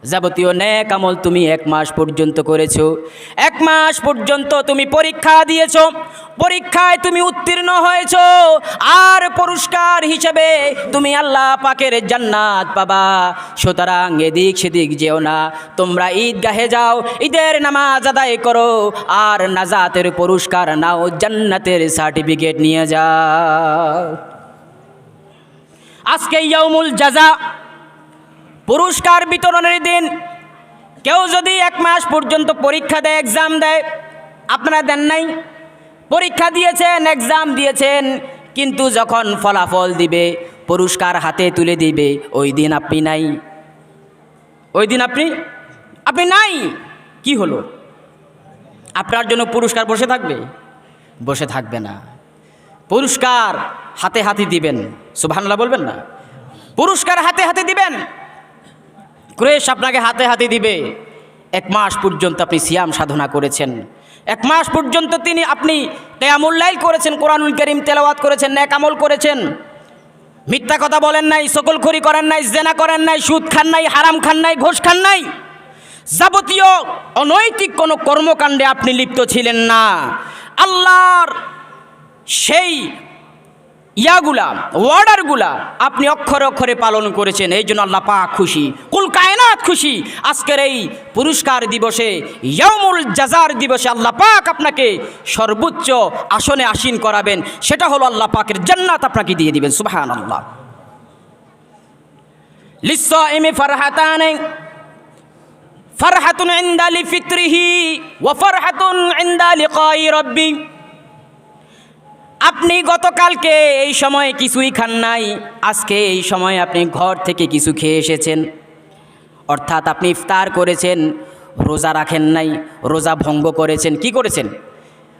যাবতীয় নেক আমল তুমি 1 মাস পর্যন্ত করেছো। 1 মাস পর্যন্ত তুমি পরীক্ষা দিয়েছো, পরীক্ষায় তুমি উত্তীর্ণ হয়েছো, আর পুরস্কার হিসেবে তুমি আল্লাহ পাকের জান্নাত পাবা। সুতরাং এদিক সেদিক যেও না, তোমরা ঈদগাহে যাও, ঈদের নামাজ আদায় করো, আর নাজাতের পুরস্কার নাও, জান্নাতের সার্টিফিকেট নিয়ে যাও। আজকে ইয়াউমুল জাযা, পুরস্কার বিতরণের দিন। কেউ যদি 1 মাস পর্যন্ত পরীক্ষা দেয়, এক্সাম দেয়, আপনারা দেন নাই, পরীক্ষা দিয়েছেন, এক্সাম দিয়েছেন, কিন্তু যখন ফলাফল দিবে, পুরস্কার হাতে তুলে দিবে, ওই দিন আপনি নাই, ওই দিন আপনি নাই। কি হলো? আপনার জন্য পুরস্কার বসে থাকবে? বসে থাকবে না। পুরস্কার হাতে হাতে দিবেন। সুবহানাল্লাহ বলবেন না? পুরস্কার হাতে হাতে দিবেন। কুরাইশ আপনাকে হাতে হাতে দিবে। 1 মাস পর্যন্ত আপনি সিয়াম সাধনা করেছেন, 1 মাস পর্যন্ত আপনি কিয়ামুল লাইল করেছেন, কোরআনুল কারীম তেলাওয়াত করেছেন, নেক আমল করেছেন, মিথ্যা কথা বলেন নাই, সকলখড়ি করেন নাই, জেনা করেন নাই, সুদ খান নাই, হারাম খান নাই, ঘুষ খান নাই, যাবতীয় অনৈতিক কোনো কর্মকাণ্ডে আপনি লিপ্ত ছিলেন না। আল্লাহর সেই ইয়াগুলা, ওয়ার্ডারগুলা আপনি অক্ষরে অক্ষরে পালন করেছেন, এই জন্য আল্লাহ পাক খুশি, কুল কায়নাত খুশি। আজকের এই পুরস্কার দিবসে, ইয়াউমুল জাযার দিবসে আল্লাহ পাক আপনাকে সর্বোচ্চ আসনে আসীন করাবেন, সেটা হলো আল্লাহ পাকের জান্নাত আপনাকে দিয়ে দিবেন। সুবহানাল্লাহ। লিসসাইমি ফারহাতান, ফারহাতুন ইনদা লিফিত্রিহি ওয়া ফারহাতুন ইনদা লিকাই রাব্বি। আপনি গতকালকে এই সময় কিছুই খান নাই, আজকে এই সময় আপনি ঘর থেকে কিছু খেয়ে এসেছেন, অর্থাৎ আপনি ইফতার করেছেন, রোজা রাখেন নাই, রোজা ভঙ্গ করেছেন। কি করেছেন?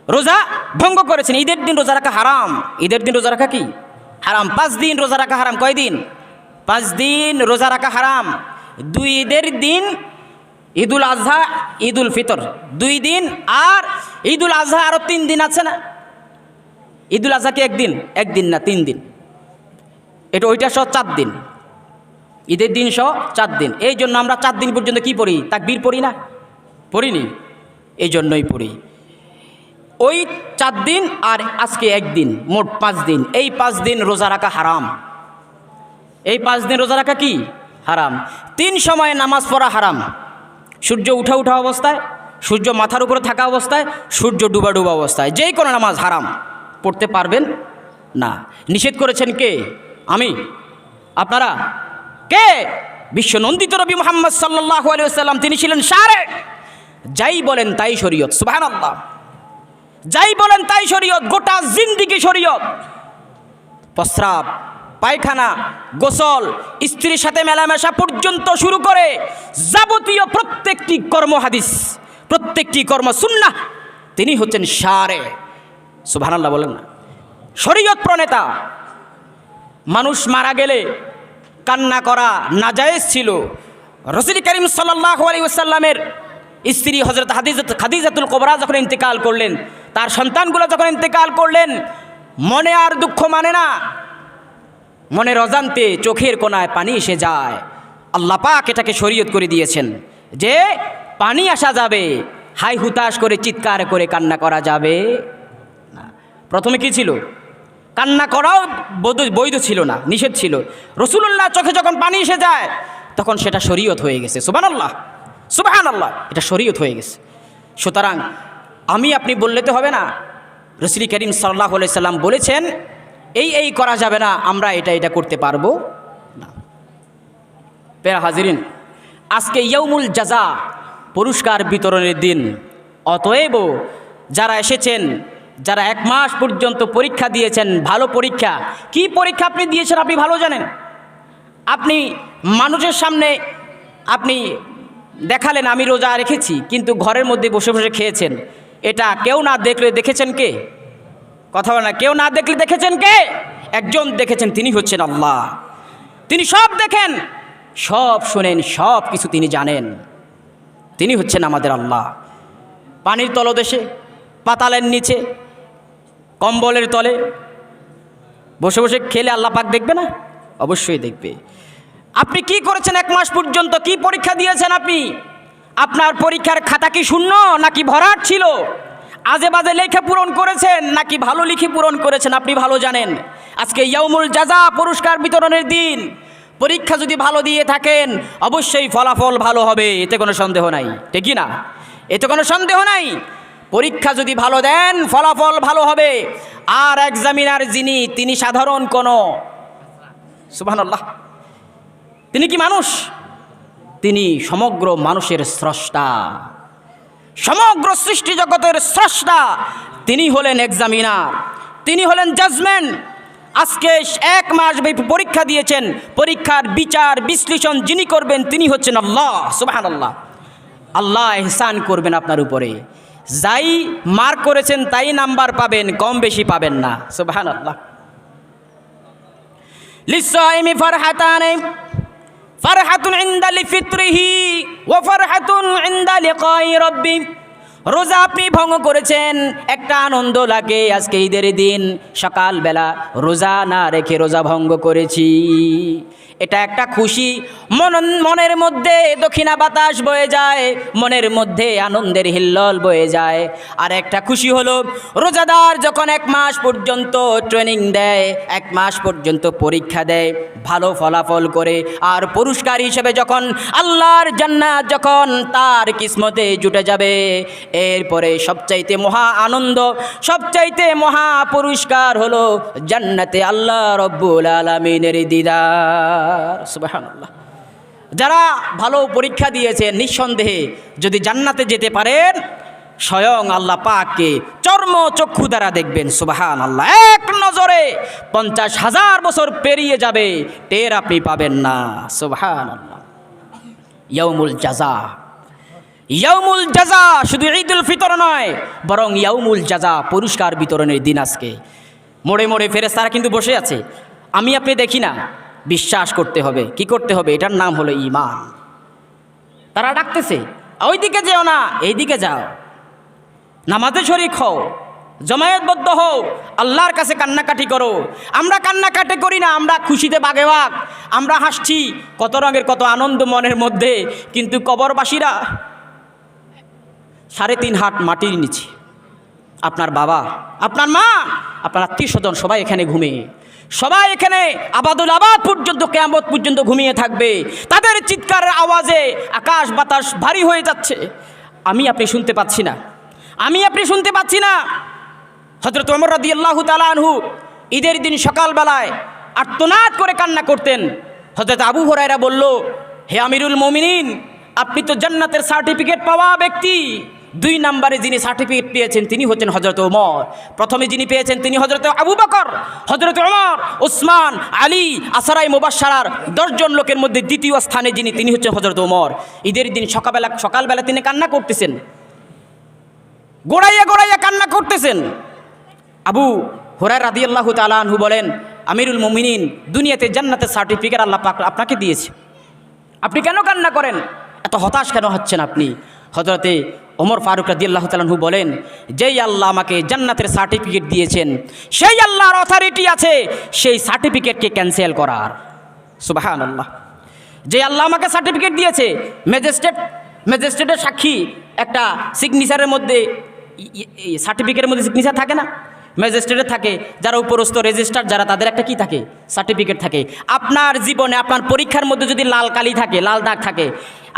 রোজা ভঙ্গ করেছেন। ঈদের দিন রোজা রাখা হারাম। ঈদের দিন রোজা রাখা কি হারাম? 5 দিন রোজা রাখা হারাম। কয় দিন? 5 দিন রোজা রাখা হারাম। 2 ঈদের দিন, ঈদুল আজহা, ঈদুল ফিতর, 2 দিন, আর ঈদুল আজহা আরও 3 দিন আছে না? ঈদুল আজহা কি 1 দিন? 1 দিন না, 3 দিন। এটা ওইটা সহ 4 দিন, ঈদের দিন সহ 4 দিন। এই জন্য আমরা 4 দিন পর্যন্ত কি পড়ি? তাকবীর পড়ি না? পড়িনি? এই জন্যই পড়ি। ওই 4 দিন আর আজকে 1 দিন, মোট 5 দিন। এই 5 দিন রোজা রাখা হারাম। এই 5 দিন রোজা রাখা কি হারাম। 3 সময়ে নামাজ পড়া হারাম। সূর্য উঠা উঠা অবস্থায়, সূর্য মাথার উপরে থাকা অবস্থায়, সূর্য ডুবা ডুবা অবস্থায়, যেই কোনো নামাজ হারাম, পড়তে পারবেন না। নিষেধ করেছেন কে? আমি? আপনারা? কে? বিশ্বনন্দিত নবী মুহাম্মদ সাল্লাল্লাহু আলাইহি ওয়াসাল্লাম, তিনি ছিলেন শারে। যাই বলেন তাই শরীয়ত। সুবহানাল্লাহ। যাই বলেন তাই শরীয়ত, গোটা জিন্দেগি শরীয়ত। প্রস্রাব, পায়খানা, গোসল, স্ত্রীর সাথে মেলামেশা পর্যন্ত শুরু করে যাবতীয় প্রত্যেকটি কর্ম হাদিস, প্রত্যেকটি কর্ম সুন্নাহ, তিনি হচ্ছেন শারে। সুবহানাল্লাহ বলেন না? শরীয়ত প্রণেতা। মানুষ মারা গেলে কান্না করা নাজায়েজ ছিল। রাসূল করিম সাল্লাল্লাহু আলাইহি ওয়াসাল্লামের স্ত্রী হযরত খাদিজাতুল কুবরা যখন ইন্তেকাল করলেন, তার সন্তানগুলো যখন ইন্তেকাল করলেন, মনে আর দুঃখ মানে না, মনের অজান্তে চোখের কোণায় পানি এসে যায়। আল্লাহ পাক এটাকে শরীয়ত করে দিয়েছেন যে পানি আসা যাবে, হাই হুতাশ করে চিৎকার করে কান্না করা যাবে না। প্রথমে কি ছিল? কান্না করাও বৈধ ছিল না, নিষেধ ছিল। রাসূলুল্লাহ চোখে যখন পানি এসে যায়, তখন সেটা শরীয়ত হয়ে গেছে। সুবহানাল্লাহ, সুবহানাল্লাহ, এটা শরীয়ত হয়ে গেছে। সুতরাং আমি আপনি বললে তো হবে না। রাসূল করিম সাল্লাল্লাহু আলাইহি সাল্লাম বলেছেন এই করা যাবে না, আমরা এটা করতে পারবো না। প্রিয় হাজিরিন, আজকে ইয়াউমুল জাযা, পুরস্কার বিতরণের দিন। অতএব যারা এসেছেন, যারা 1 মাস পর্যন্ত পরীক্ষা দিয়েছেন, ভালো পরীক্ষা, কি পরীক্ষা আপনি দিয়েছেন আপনি ভালো জানেন। আপনি মানুষের সামনে আপনি দেখালেন আমি রোজা রেখেছি, কিন্তু ঘরের মধ্যে বসে বসে খেয়েছেন। এটা কেউ না দেখলে দেখেছেন কে? কথা বলে না। কেউ না দেখলে দেখেছেন কে? একজন দেখেছেন, তিনি হচ্ছেন আল্লাহ। তিনি সব দেখেন, সব শোনেন, সব কিছু তিনি জানেন। তিনি হচ্ছেন আমাদের আল্লাহ। পানির তলদেশে, পাতালের নিচে, কম্বলের তলে বসে বসে খেলে আল্লাহ পাক দেখবে না? অবশ্যই দেখবে। আপনি কি করেছেন 1 মাস পর্যন্ত? কি পরীক্ষা দিয়েছেন আপনি? আপনার পরীক্ষার খাতা কি শূন্য নাকি ভরাট ছিল? আজে বাজে লেখে পূরণ করেছেন নাকি ভালো লিখে পূরণ করেছেন? আপনি ভালো জানেন। আজকে ইয়াউমুল জাযা, পুরস্কার বিতরণের দিন। পরীক্ষা যদি ভালো দিয়ে থাকেন অবশ্যই ফলাফল ভালো হবে, এতে কোনো সন্দেহ নাই, ঠিক কি না? এতে কোনো সন্দেহ নাই। পরীক্ষা যদি ভালো দেন ফলাফল ভালো হবে। আর এক্সামিনার যিনি, তিনি সাধারণ কোনো, সুবহানাল্লাহ, তিনি কি মানুষ? তিনি সমগ্র মানুষের স্রষ্টা, সমগ্র সৃষ্টি জগতের স্রষ্টা। তিনি হলেন এক্সামিনার, তিনি হলেন জাজমেন্ট। আজকে 1 মাস ব্যাপী পরীক্ষা দিয়েছেন, পরীক্ষার বিচার বিশ্লেষণ যিনি করবেন তিনি হচ্ছেন আল্লাহ, সুবহানাল্লাহ। আল্লাহ ইহসান করবেন আপনার উপরে। যাই মার্ক করেছেন তাই নাম্বার পাবেন, কম বেশি পাবেন না, সুবহানাল্লাহ। লিসাইমি ফারহাতানি, ফারহাতুন ইনদা লিফিত্রিহি ওয়া ফারহাতুন ইনদা লিকাই রাব্বি। রোজা আপনি ভঙ্গ করেছেন, একটা আনন্দ লাগে আজকে ঈদের দিন, সকালবেলা রোজা না রেখে রোজা ভঙ্গ করেছি, এটা একটা খুশি। মনের মধ্যে দক্ষিণা বাতাস বয়ে যায়, মনের মধ্যে আনন্দের হিল্লোল বয়ে যায়। আর একটা খুশি হলো রোজাদার যখন 1 মাস পর্যন্ত ট্রেনিং দেয়, 1 মাস পর্যন্ত পরীক্ষা দেয়, ভালো ফলাফল করে, আর পুরস্কার হিসেবে যখন আল্লাহর জান্নাত যখন তার কিসমতে জুটে যাবে, এরপরে সবচাইতে মহা আনন্দ, সবচাইতে মহা পুরস্কার হলো জান্নাতে আল্লাহ রব্বুল আলামিনের দিদার, সুবহানাল্লাহ। যারা ভালো পরীক্ষা দিয়েছেন নিঃসন্দেহে যদি জান্নাতে যেতে পারেন, স্বয়ং আল্লাহ পাককে চর্ম চক্ষু দ্বারা দেখবেন, সুবহানাল্লাহ। এক নজরে 50,000 বছর পেরিয়ে যাবে, টের আপনি পাবেন না, সুবহানাল্লাহ। ইয়াউমুল জাযা, ইয়াউমুল জাযা শুধু ঈদুল ফিতর নয়, বরং ইয়াউমুল জাযা, পুরস্কার বিতরণের দিন। আজকে মোড়ে মোড়ে ফেরেশতারা কিন্তু বসে আছে, আমি আপনি দেখি না। বিশ্বাস করতে হবে, কি করতে হবে? এটার নাম হলো ঈমান। তারা ডাকতেছে, ওইদিকে যেও না, এইদিকে যাও, নামাজে শরীক হও, জমায়েতবদ্ধ হও, আল্লাহর কাছে কান্নাকাটি করো। আমরা কান্নাকাটি করি না, আমরা খুশিতে বাগেবাগ, আমরা হাসছি, কত রঙের কত আনন্দ মনের মধ্যে। কিন্তু কবরবাসীরা 3.5 হাত মাটির নিচে, আপনার বাবা, আপনার মা, আপনার আত্মীয় স্বজন সবাই এখানে ঘুমিয়ে, সবাই এখানে আবাদুল আবাদ পর্যন্ত, কিয়ামত পর্যন্ত ঘুমিয়ে থাকবে। তাদের চিৎকারের আওয়াজে আকাশ বাতাস ভারী হয়ে যাচ্ছে, আমি আপনি শুনতে পাচ্ছি না, আমি আপনি শুনতে পাচ্ছি না। হযরত ওমর রাদিয়াল্লাহু তাআলা আনহু ঈদের দিন সকালবেলায় আর্তনাদ করে কান্না করতেন। হযরত আবু হুরায়রা বলল, হে আমিরুল মুমিনিন, আপনি তো জান্নাতের সার্টিফিকেট পাওয়া ব্যক্তি। 2 নম্বরে যিনি সার্টিফিকেট পেয়েছেন তিনি হচ্ছেন হযরত ওমর। প্রথমে যিনি পেয়েছেন তিনি হযরত আবু বকর, হযরত ওমর, ওসমান, আলী, আশারায়ে মুবাশশারার 10 জন লোকের মধ্যে দ্বিতীয় স্থানে যিনি, তিনি হচ্ছেন হযরত ওমর। ঈদের দিন সকালবেলা তিনি কান্না করতেছেন, গোড়াইয়া গোড়াইয়া কান্না করতেছেন। আবু হুরায়রা রাদিয়াল্লাহু তাআলা আনহু বলেন, আমিরুল মুমিনিন, দুনিয়াতে জান্নাতের সার্টিফিকেট আল্লাহ পাক আপনাকে দিয়েছে, আপনি কেন কান্না করেন? এত হতাশ কেন হচ্ছেন আপনি? হযরতে ওমর ফারুক রাদিয়াল্লাহু তাআলা আনহু বলেন, যেই আল্লাহ আমাকে জান্নাতের সার্টিফিকেট দিয়েছেন, সেই আল্লাহর অথরিটি আছে সেই সার্টিফিকেটকে ক্যান্সেল করার, সুবহানাল্লাহ। যে আল্লাহ আমাকে সার্টিফিকেট দিয়েছে, ম্যাজিস্ট্রেটের সাক্ষী একটা সিগনেচারের মধ্যে, সার্টিফিকেটের মধ্যে সিগনেচার থাকে না, ম্যাজিস্ট্রেটের থাকে, যারা উপরস্থ রেজিস্টার যারা, তাদের একটা কি থাকে? সার্টিফিকেট থাকে। আপনার জীবনে আপনার পরীক্ষার মধ্যে যদি লাল কালি থাকে, লাল দাগ থাকে,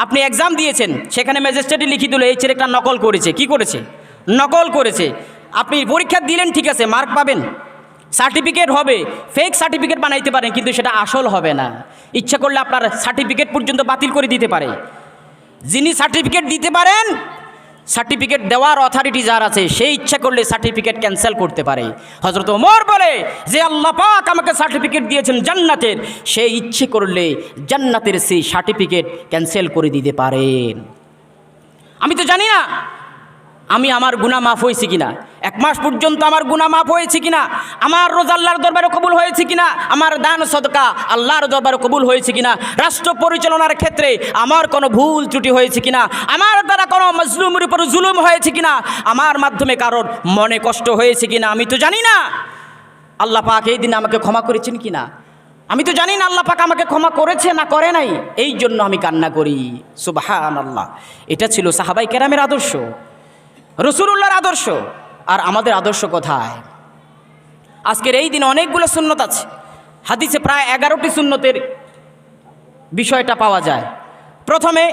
আপনি এক্সাম দিয়েছেন, সেখানে ম্যাজিস্ট্রেটই লিখে দিল এই ছেলেটা নকল করেছে। কি করেছে? নকল করেছে। আপনি পরীক্ষা দিলেন, ঠিক আছে, মার্ক পাবেন, সার্টিফিকেট হবে, ফেক সার্টিফিকেট বানাইতে পারেন, কিন্তু সেটা আসল হবে না। ইচ্ছা করলে আপনার সার্টিফিকেট পর্যন্ত বাতিল করে দিতে পারে। যিনি সার্টিফিকেট দিতে পারেন, সার্টিফিকেট দেওয়ার অথরিটি যার আছে, সেই ইচ্ছা করলে সার্টিফিকেট ক্যান্সেল করতে পারে। হযরত ওমর বলে যে আল্লাহ পাক আমাকে সার্টিফিকেট দিয়েছেন জান্নাতের, সেই ইচ্ছে করলে জান্নাতের সেই সার্টিফিকেট ক্যান্সেল করে দিতে পারেন। আমি তো জানি না আমি আমার গুনাহ মাফ হয়েছে কিনা, 1 মাস পর্যন্ত আমার গুনাহ মাফ হয়েছে কিনা, আমার রোজা আল্লাহর দরবারে কবুল হয়েছে কিনা, আমার দান সদকা আল্লাহর দরবারে কবুল হয়েছে কিনা, রাষ্ট্র পরিচালনার ক্ষেত্রে আমার কোনো ভুল ত্রুটি হয়েছে কিনা, আমার দ্বারা কোনো মাজলুমের উপর জুলুম হয়েছে কিনা, আমার মাধ্যমে কারোর মনে কষ্ট হয়েছে কিনা, আমি তো জানি না। আল্লাহ পাক এই দিন আমাকে ক্ষমা করেছেন কিনা, আমি তো জানি না আল্লাহ পাক আমাকে ক্ষমা করেছে না করে নাই, এই জন্য আমি কান্না করি। সুবহানাল্লাহ। এটা ছিল সাহাবাই কেরামের আদর্শ, রাসূলুল্লাহর আদর্শ। আর আমাদের আদর্শ কোথায়? আজকের এই দিনে অনেকগুলো সুন্নত আছে, হাদিসে প্রায় 11টি সুন্নতের বিষয়টা পাওয়া যায়। প্রথমে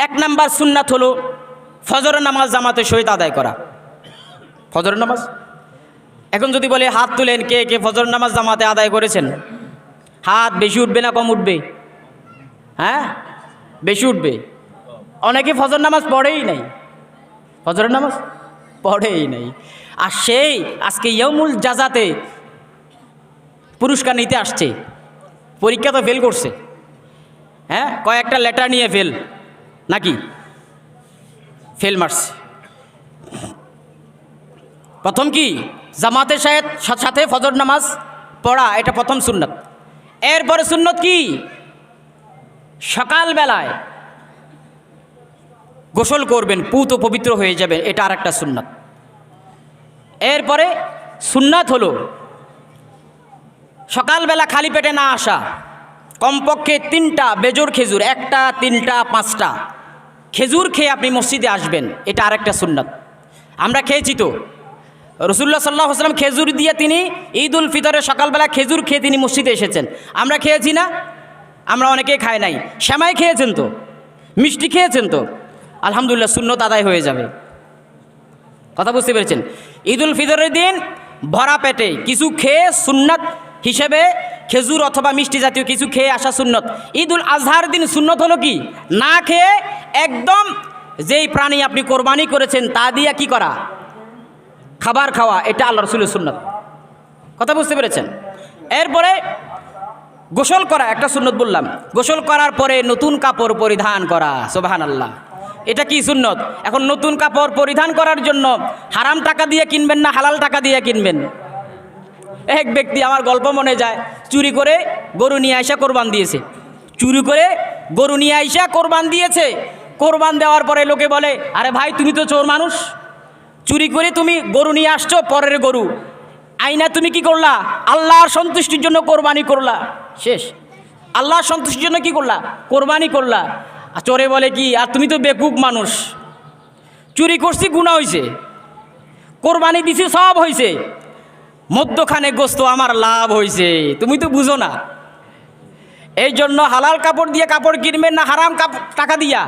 1 নাম্বার সুন্নাত হলো ফজরের নামাজ জামাতের সহিত আদায় করা। ফজরের নামাজ, এখন যদি বলে হাত তুলেন কে কে ফজরের নামাজ জামাতে আদায় করেছেন, হাত বেশি উঠবে না কম উঠবে? হ্যাঁ, বেশি উঠবে। অনেকে ফজর নামাজ পড়েই নাই, ফজরের নামাজ পড়েই নাই। আর সেই আজকে ইয়াউমুল জাযাতে পুরস্কার নিতে আসছে, পরীক্ষা তো ফেল করছে, হ্যাঁ, কয়েকটা লেটার নিয়ে ফেল নাকি ফেল মারছে। প্রথম কি জামাতের সাথে ফজর নামাজ পড়া, এটা প্রথম সুন্নত। এরপরে সুন্নত কি সকালবেলায় গোসল করবেন, পুত ও পবিত্র হয়ে যাবে, এটা আর একটা সুন্নত। এরপরে সুন্নাত হলো সকালবেলা খালি পেটে না আসা, কমপক্ষে 3টা বেজোর খেজুর, 1টা 3টা 5টা খেজুর খেয়ে আপনি মসজিদে আসবেন, এটা আরেকটা সুন্নাত। আমরা খেয়েছি তো, রাসূলুল্লাহ সাল্লাল্লাহু আলাইহি ওয়াসাল্লাম খেজুর দিয়ে তিনি ঈদ উল ফিতরে সকালবেলা খেজুর খেয়ে তিনি মসজিদে এসেছেন। আমরা খেয়েছি না? আমরা অনেকেই খায় নাই। সেমাই খেয়েছেন তো, মিষ্টি খেয়েছেন তো, আলহামদুলিল্লাহ সুন্নত আদায় হয়ে যাবে। কথা বুঝতে পেরেছেন? ঈদ উল ফিতরের দিন ভরা পেটে কিছু খেয়ে সুন্নাত হিসেবে খেজুর অথবা মিষ্টি জাতীয় কিছু খেয়ে আসা সুন্নত। ঈদ উল আজহার দিন সুন্নত হলো কি না খেয়ে একদম যেই প্রাণী আপনি কোরবানি করেছেন তা দিয়ে কি করা, খাবার খাওয়া, এটা আল্লাহ রাসূলের সুন্নত। কথা বুঝতে পেরেছেন? এরপরে গোসল করা একটা সুন্নত বললাম। গোসল করার পরে নতুন কাপড় পরিধান করা, সুবহানাল্লাহ, এটা কি সুন্নত। এখন নতুন কাপড় পরিধান করার জন্য হারাম টাকা দিয়ে কিনবেন না হালাল টাকা দিয়ে কিনবেন? এক ব্যক্তি, আমার গল্প মনে যায়, চুরি করে গরু নিয়ে আইসা কোরবান দিয়েছে, চুরি করে গরু নিয়ে আইসা কোরবান দিয়েছে। কোরবান দেওয়ার পরে লোকে বলে, আরে ভাই তুমি তো চোর মানুষ, চুরি করে তুমি গরু নিয়ে আসছো, পরের গরু আইনা তুমি কি করলা, আল্লাহর সন্তুষ্টির জন্য কোরবানি করলা। শেষ, আল্লাহর সন্তুষ্টির জন্য কি করলা, কোরবানি করলা। চোরে বলে কি, আর তুমি তো বেকুব মানুষ, চুরি করছি গুনাহ হয়েছে, কোরবানি দিছি সব হয়েছে, মধ্যখানে গোস্ত আমার লাভ হয়েছে, তুমি তো বুঝো না। এই জন্য হালাল কাপড় দিয়ে কাপড় কিনবেন না হারাম টাকা দিয়া?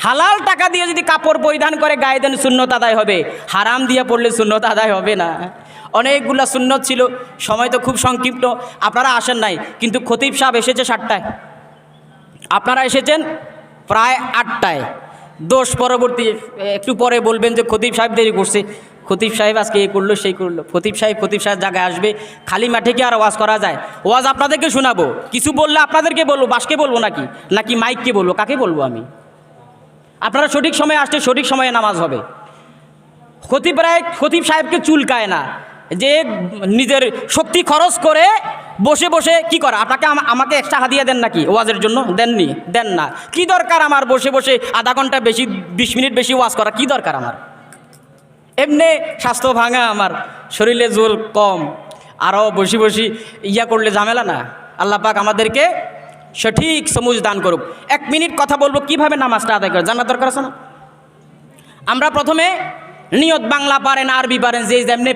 হালাল টাকা দিয়ে যদি কাপড় পরিধান করে গায়ে দেন সুন্নত আদায় হবে, হারাম দিয়ে পড়লে সুন্নত আদায় হবে না। অনেকগুলা সুন্নত ছিল, সময় তো খুব সংক্ষিপ্ত, আপনারা আসেন নাই, কিন্তু খতিব সাহেব এসেছে 7টায়, আপনারা এসেছেন প্রায় 8টায়। দোষ পরবর্তী একটু পরে বলবেন যে খতিব সাহেব দেরি করছে, খতিব সাহেব আজকে এই করলো সেই করলো। খতিব সাহেব জায়গায় আসবে, খালি মাঠে কি আর ওয়াজ করা যায়? ওয়াজ আপনাদেরকে শোনাবো, কিছু বললে আপনাদেরকে বলবো, বাসকে বলবো নাকি মাইককে বলবো, কাকে বলবো আমি? আপনারা সঠিক সময়ে আসলে সঠিক সময়ে নামাজ হবে। খতিব সাহেবকে চুলকায় না যে নিজের শক্তি খরচ করে বসে বসে কি করা, আপনাকে আমাকে এক্সট্রা হাদিয়া দেন নাকি ওয়াজের জন্য? দেন না। কি দরকার আমার বসে বসে আধা ঘন্টা বেশি 20 মিনিট বেশি ওয়াজ করা, কি দরকার আমার? এমনি স্বাস্থ্য ভাঙা, আমার শরীরে জোর কম, আরও বসি ইয়া করলে ঝামেলা না। আল্লাহ পাক আমাদেরকে সঠিক সমুজ দান করুক। 1 মিনিট কথা বলবো কিভাবে নামাজটা আদায় করে, জানার দরকার আছে না? আমরা প্রথমে নিয়ত, বাংলা পারেন আরবি পারেন, যেমনি